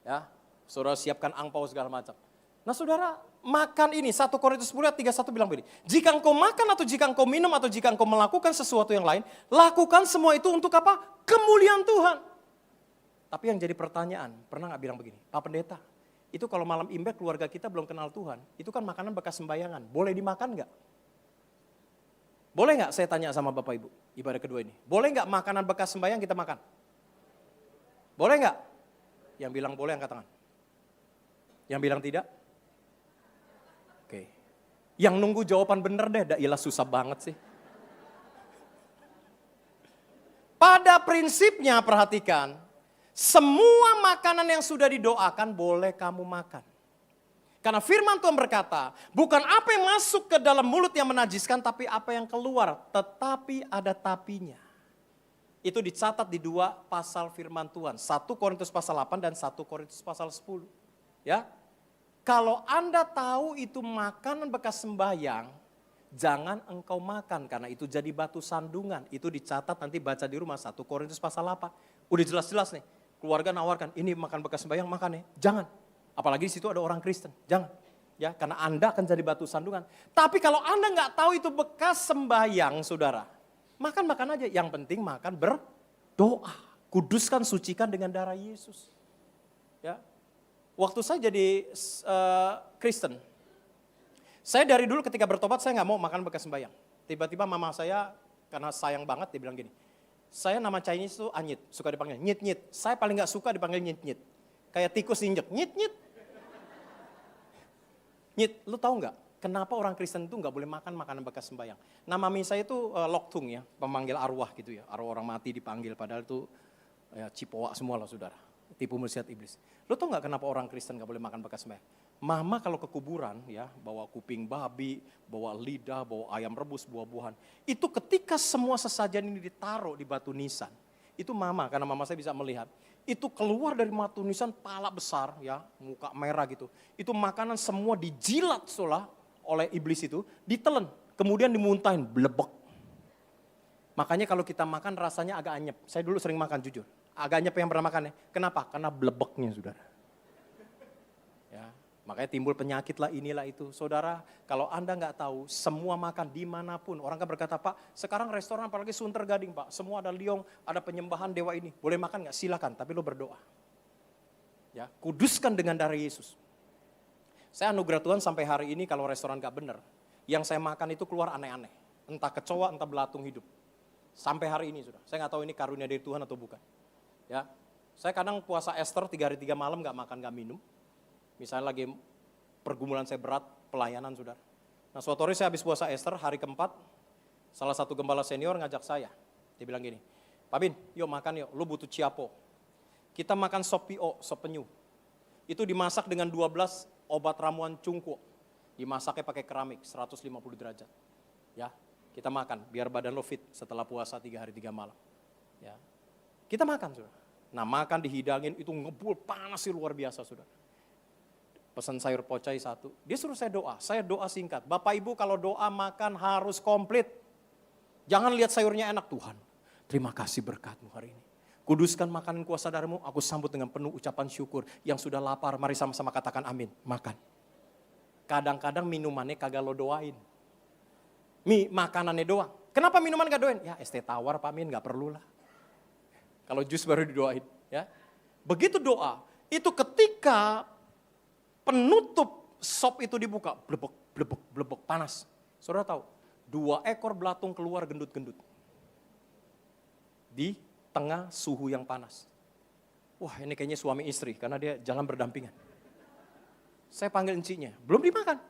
Ya, saudara siapkan angpau segala macam. Nah saudara, makan ini, 1 Korintus 10 ayat 31 bilang begini. Jika engkau makan atau jika engkau minum atau jika engkau melakukan sesuatu yang lain, lakukan semua itu untuk apa? Kemuliaan Tuhan. Tapi yang jadi pertanyaan, pernah gak bilang begini, Pak Pendeta, Itu kalau malam Imlek keluarga kita belum kenal Tuhan, itu kan makanan bekas sembayangan. Boleh dimakan nggak? Boleh nggak saya tanya sama Bapak Ibu, ibadah kedua ini. Boleh nggak makanan bekas sembahyang kita makan? Boleh nggak? Yang bilang boleh angkat tangan. Yang bilang tidak? Oke. Yang nunggu jawaban bener deh, ilah susah banget sih. Pada prinsipnya perhatikan, semua makanan yang sudah didoakan boleh kamu makan. Karena firman Tuhan berkata, bukan apa yang masuk ke dalam mulut yang menajiskan, tapi apa yang keluar, tetapi ada tapinya. Itu dicatat di 2 pasal firman Tuhan, 1 Korintus pasal 8 dan 1 Korintus pasal 10. Ya, kalau Anda tahu itu makanan bekas sembahyang, jangan engkau makan karena itu jadi batu sandungan. Itu dicatat nanti baca di rumah 1 Korintus pasal 8. Udah jelas-jelas nih. Keluarga nawarkan, ini makan bekas sembahyang, makan ya. Jangan. Apalagi di situ ada orang Kristen. Jangan. Ya, karena Anda akan jadi batu sandungan. Tapi kalau Anda nggak tahu itu bekas sembahyang, saudara, makan aja. Yang penting makan berdoa. Kuduskan, sucikan dengan darah Yesus. Ya. Waktu saya jadi Kristen, saya dari dulu ketika bertobat saya nggak mau makan bekas sembahyang. Tiba-tiba mama saya karena sayang banget dia bilang gini, saya nama Chinese itu Anyit, suka dipanggil nyit-nyit. Saya paling gak suka dipanggil nyit-nyit. Kayak tikus injek, nyit-nyit. Nyit, lu tahu gak kenapa orang Kristen itu gak boleh makan makanan bekas sembahyang? Nama mami saya itu Loktung ya, pemanggil arwah gitu ya. Arwah orang mati dipanggil, padahal itu ya, cipoa semua lah saudara. Tipu muslihat iblis. Lu tahu gak kenapa orang Kristen gak boleh makan bekas sembahyang? Mama kalau ke kuburan ya, bawa kuping babi, bawa lidah, bawa ayam rebus, buah-buahan. Itu ketika semua sesajen ini ditaruh di batu nisan, itu mama, karena mama saya bisa melihat, itu keluar dari batu nisan pala besar ya, muka merah gitu. Itu makanan semua dijilat solah oleh iblis itu, ditelen, kemudian dimuntahin, blebek. Makanya kalau kita makan rasanya agak anyep. Saya dulu sering makan jujur, agak anyep yang pernah makan ya. Kenapa? Karena blebeknya saudara. Ya. Makanya timbul penyakit lah inilah itu. Saudara, kalau Anda nggak tahu, semua makan dimanapun. Orang kan berkata, Pak, sekarang restoran apalagi Sunter Gading, Pak. Semua ada liong, ada penyembahan dewa ini. Boleh makan nggak? Silakan, tapi lo berdoa. Ya, kuduskan dengan darah Yesus. Saya anugerah Tuhan sampai hari ini kalau restoran nggak bener, yang saya makan itu keluar aneh-aneh. Entah kecoa, entah belatung hidup. Sampai hari ini sudah. Saya nggak tahu ini karunia dari Tuhan atau bukan. Ya, saya kadang puasa Ester 3 hari 3 malam nggak makan, nggak minum. Misalnya lagi pergumulan saya berat, pelayanan saudara. Nah suatu hari saya habis puasa Ester, hari keempat, salah satu gembala senior ngajak saya. Dia bilang gini, Pak Bin, yuk makan yuk, lu butuh ciapo. Kita makan sop pio, sop penyu. Itu dimasak dengan 12 obat ramuan cungkuo. Dimasaknya pakai keramik, 150 derajat. Ya, kita makan, biar badan lo fit setelah puasa 3 hari 3 malam. Ya, kita makan saudara. Nah makan dihidangin, itu ngebul panas sih luar biasa saudara. Pesan sayur pocai 1. Dia suruh saya doa singkat. Bapak Ibu kalau doa makan harus komplit. Jangan lihat sayurnya enak, Tuhan. Terima kasih berkat-Mu hari ini. Kuduskan makanan kuasa darah-Mu, aku sambut dengan penuh ucapan syukur. Yang sudah lapar, mari sama-sama katakan amin. Makan. Kadang-kadang minumannya kagak lo doain. Makanannya doang. Kenapa minuman gak doain? Ya es teh tawar Pak Min, gak perlu lah. Kalau jus baru didoain. Ya. Begitu doa, itu ketika penutup sop itu dibuka, blebek, blebek, blebek, panas. Saudara tahu, 2 ekor belatung keluar gendut-gendut. Di tengah suhu yang panas. Wah ini kayaknya suami istri, karena dia jalan berdampingan. Saya panggil enciknya, belum dimakan.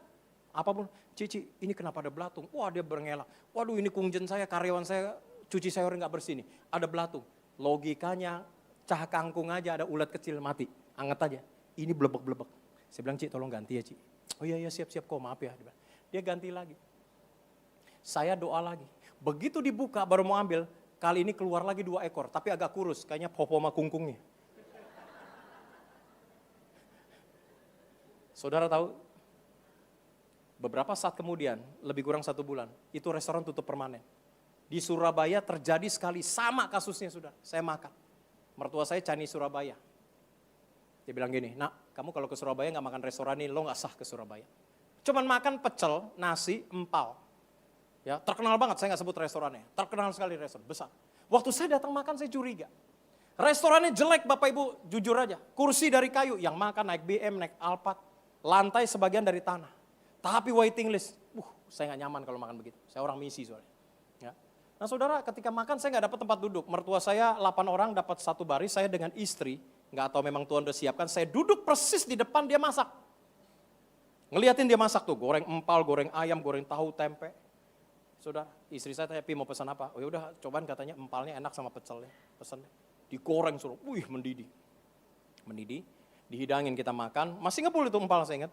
Apapun, Cici ini kenapa ada belatung? Wah dia berngela, waduh ini kungjen saya, karyawan saya cuci sayur nggak bersih nih. Ada belatung, logikanya cah kangkung aja ada ulat kecil mati, anget aja. Ini blebek-blebek. Saya bilang, Cik tolong ganti ya Cik. Oh iya siap-siap kok maaf ya. Dia ganti lagi. Saya doa lagi. Begitu dibuka baru mau ambil, kali ini keluar lagi 2 ekor. Tapi agak kurus, kayaknya popoma kungkungnya. Saudara tahu, beberapa saat kemudian, lebih kurang 1 bulan, itu restoran tutup permanen. Di Surabaya terjadi sekali, sama kasusnya saudara. Saya makan. Mertua saya Chinese Surabaya. Dia bilang gini, nak kamu kalau ke Surabaya gak makan restoran ini, lo gak sah ke Surabaya. Cuman makan pecel, nasi, empal. Ya, terkenal banget, saya gak sebut restorannya. Terkenal sekali restoran, besar. Waktu saya datang makan saya curiga. Restorannya jelek Bapak Ibu, jujur aja. Kursi dari kayu, yang makan naik BM, naik Alphard. Lantai sebagian dari tanah. Tapi waiting list, saya gak nyaman kalau makan begitu. Saya orang misi soalnya. Ya. Nah saudara, ketika makan saya gak dapat tempat duduk. Mertua saya 8 orang dapat satu baris, saya dengan istri. Gak tahu memang Tuhan udah siapkan, saya duduk persis di depan dia masak. Ngeliatin dia masak tuh, goreng empal, goreng ayam, goreng tahu, tempe. Saudara, istri saya tanya, Pi mau pesan apa? Oh yaudah, cobaan katanya empalnya enak sama pecelnya. Pesan deh. Digoreng suruh, mendidih. Mendidih, dihidangin kita makan. Masih ngebul itu empal saya ingat.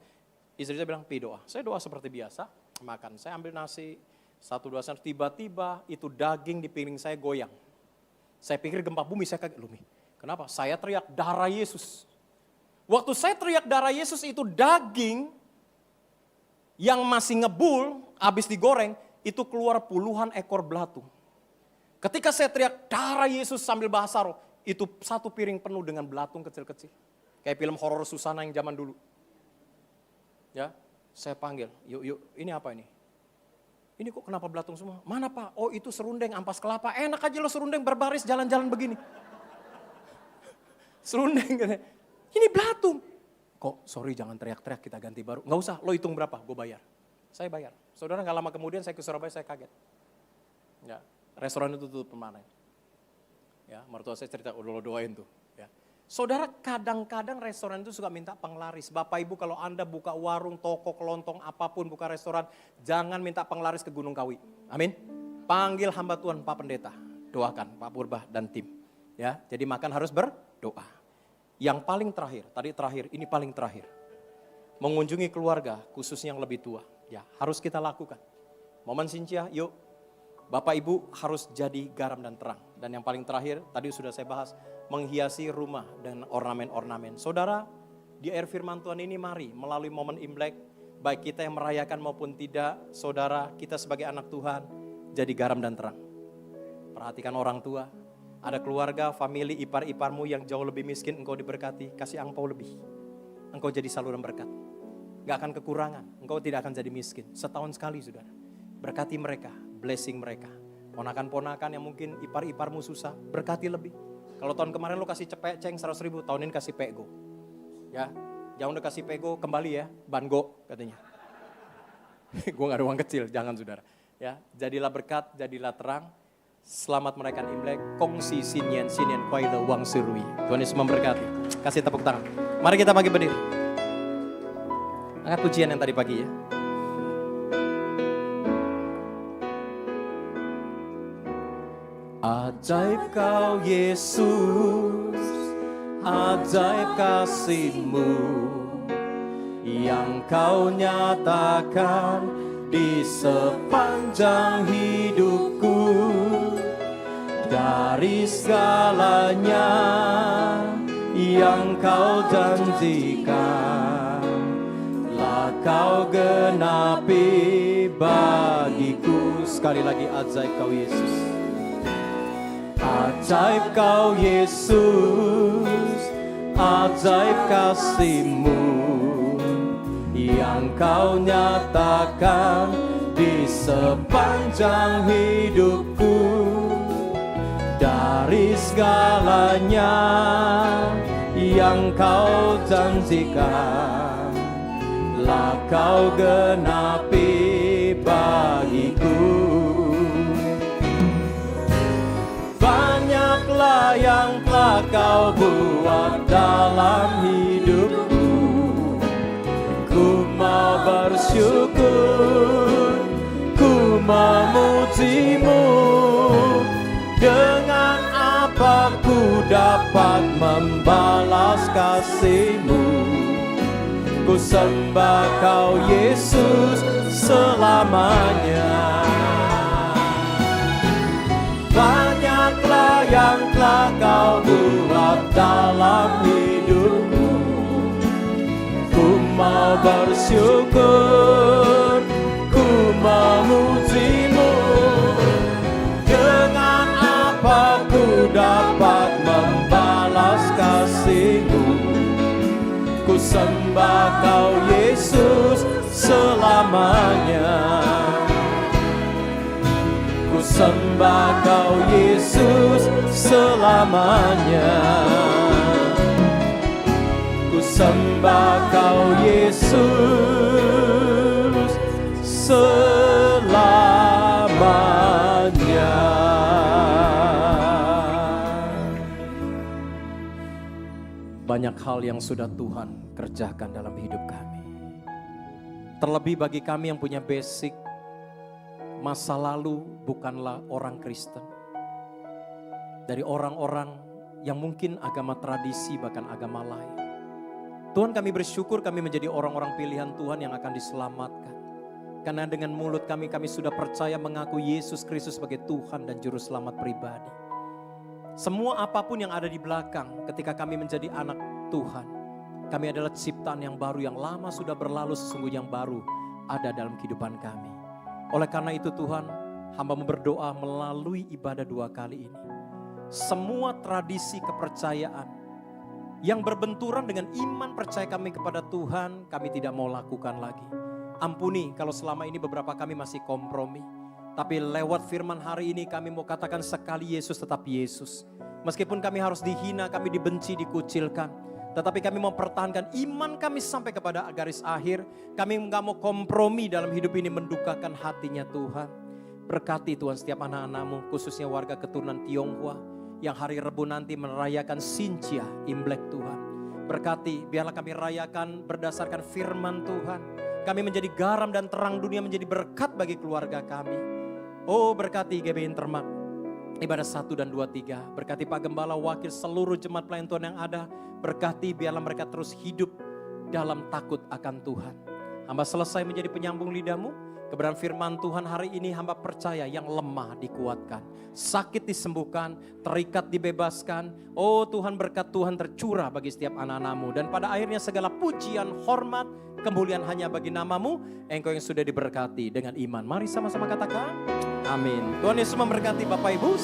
Istri saya bilang, Pi doa. Saya doa seperti biasa, makan. Saya ambil nasi, 1-2 sendok, tiba-tiba itu daging di piring saya goyang. Saya pikir gempa bumi, saya kaget. Loh Mi, kenapa? Saya teriak darah Yesus. Waktu saya teriak darah Yesus itu daging yang masih ngebul, habis digoreng, itu keluar puluhan ekor belatung. Ketika saya teriak darah Yesus sambil bahasa roh, itu satu piring penuh dengan belatung kecil-kecil. Kayak film horor Susana yang zaman dulu. Ya, saya panggil, yuk, ini apa ini? Ini kok kenapa belatung semua? Mana Pak? Oh itu serundeng, ampas kelapa. Enak aja lo serundeng berbaris jalan-jalan begini. Serundeng, ini belatung. Kok sorry jangan teriak-teriak, kita ganti baru. Nggak usah, lo hitung berapa, gue bayar. Saya bayar. Saudara nggak lama kemudian saya ke Surabaya, saya kaget. Ya, restoran itu tutup permanen. Ya, mertua saya cerita, udah lo doain tuh. Ya. Saudara, kadang-kadang restoran itu suka minta penglaris. Bapak Ibu kalau Anda buka warung, toko, kelontong, apapun buka restoran, jangan minta penglaris ke Gunung Kawi. Amin. Panggil hamba Tuhan Pak Pendeta, doakan Pak Purba dan tim. Ya, jadi makan harus berdoa. Yang paling terakhir, tadi terakhir, ini paling terakhir. Mengunjungi keluarga, khususnya yang lebih tua. Ya, harus kita lakukan. Momen Sintia, yuk. Bapak Ibu harus jadi garam dan terang. Dan yang paling terakhir, tadi sudah saya bahas, menghiasi rumah dengan ornamen-ornamen. Saudara, di air firman Tuhan ini mari melalui momen Imlek, baik kita yang merayakan maupun tidak, saudara kita sebagai anak Tuhan, jadi garam dan terang. Perhatikan orang tua, ada keluarga, famili, ipar-iparmu yang jauh lebih miskin, engkau diberkati, kasih angpau lebih. Engkau jadi saluran berkat. Gak akan kekurangan, engkau tidak akan jadi miskin. Setahun sekali saudara, berkati mereka, blessing mereka. Ponakan-ponakan yang mungkin ipar-iparmu susah, berkati lebih. Kalau tahun kemarin lo kasih cepek ceng 100 ribu, tahun ini kasih pego. Ya, jangan udah kasih pego kembali ya, bango katanya. Gue gak ada uang kecil, jangan saudara. Ya, jadilah berkat, jadilah terang. Selamat merayakan Imlek, kongsi sinyen kuaila uang sirui. Tuhan Yesus memberkati. Kasih tepuk tangan. Mari kita bagi berdiri. Angkat pujian yang tadi pagi ya. Ajaib kau Yesus, ajaib kasih-Mu yang kau nyatakan di sepanjang hidupku. Dari segalanya yang kau janjikan, telah kau genapi bagiku. Sekali lagi, ajaib kau Yesus. Ajaib kau Yesus, ajaib kasih-Mu yang kau nyatakan di sepanjang hidupku. Dari segalanya yang kau janjikan, telah kau genapi bagiku. Banyaklah yang telah kau buat dalam hidupku. Ku mau bersyukur, ku memuji-Mu. Dengan apa ku dapat membalas kasih-Mu? Ku sembah kau Yesus selamanya. Banyaklah yang telah kau buat dalam hidupku. Ku mau bersyukur, ku memuji-Mu. Dengan apa ku dapat membalas kasih-Mu? Ku sembah kau Yesus selamanya. Ku Ku sembah Kau Yesus selamanya. Ku sembah Kau Yesus selamanya. Banyak hal yang sudah Tuhan kerjakan dalam hidup kami. Terlebih bagi kami yang punya basic masa lalu bukanlah orang Kristen. Dari orang-orang yang mungkin agama tradisi bahkan agama lain. Tuhan, kami bersyukur kami menjadi orang-orang pilihan Tuhan yang akan diselamatkan. Karena dengan mulut kami sudah percaya mengaku Yesus Kristus sebagai Tuhan dan Juru Selamat pribadi. Semua apapun yang ada di belakang ketika kami menjadi anak Tuhan. Kami adalah ciptaan yang baru, yang lama sudah berlalu, sesungguhnya yang baru ada dalam kehidupan kami. Oleh karena itu Tuhan, hamba-Mu berdoa melalui ibadah 2 kali ini. Semua tradisi kepercayaan yang berbenturan dengan iman percaya kami kepada Tuhan, kami tidak mau lakukan lagi. Ampuni kalau selama ini beberapa kami masih kompromi. Tapi lewat firman hari ini kami mau katakan sekali Yesus tetap Yesus. Meskipun kami harus dihina, kami dibenci, dikucilkan. Tetapi kami mau pertahankan iman kami sampai kepada garis akhir. Kami gak mau kompromi dalam hidup ini mendukakan hatinya Tuhan. Berkati Tuhan setiap anak-anak-Mu, khususnya warga keturunan Tionghoa. Yang hari Rebu nanti merayakan Sincia, Imlek Tuhan. Berkati, biarlah kami rayakan berdasarkan firman Tuhan. Kami menjadi garam dan terang dunia, menjadi berkat bagi keluarga kami. Oh, berkati GBI Intermak, ibadah 1 dan 2, 3. Berkati Pak Gembala, wakil seluruh jemaat pelayan Tuhan yang ada. Berkati biarlah mereka terus hidup dalam takut akan Tuhan. Hamba selesai menjadi penyambung lidah-Mu. Kebenaran firman Tuhan hari ini hamba percaya yang lemah dikuatkan. Sakit disembuhkan, terikat dibebaskan. Oh Tuhan, berkat Tuhan tercurah bagi setiap anak-anak-Mu. Dan pada akhirnya segala pujian, hormat, kemuliaan hanya bagi nama-Mu. Engkau yang sudah diberkati dengan iman. Mari sama-sama katakan amin. Tuhan Yesus memberkati Bapak Ibu.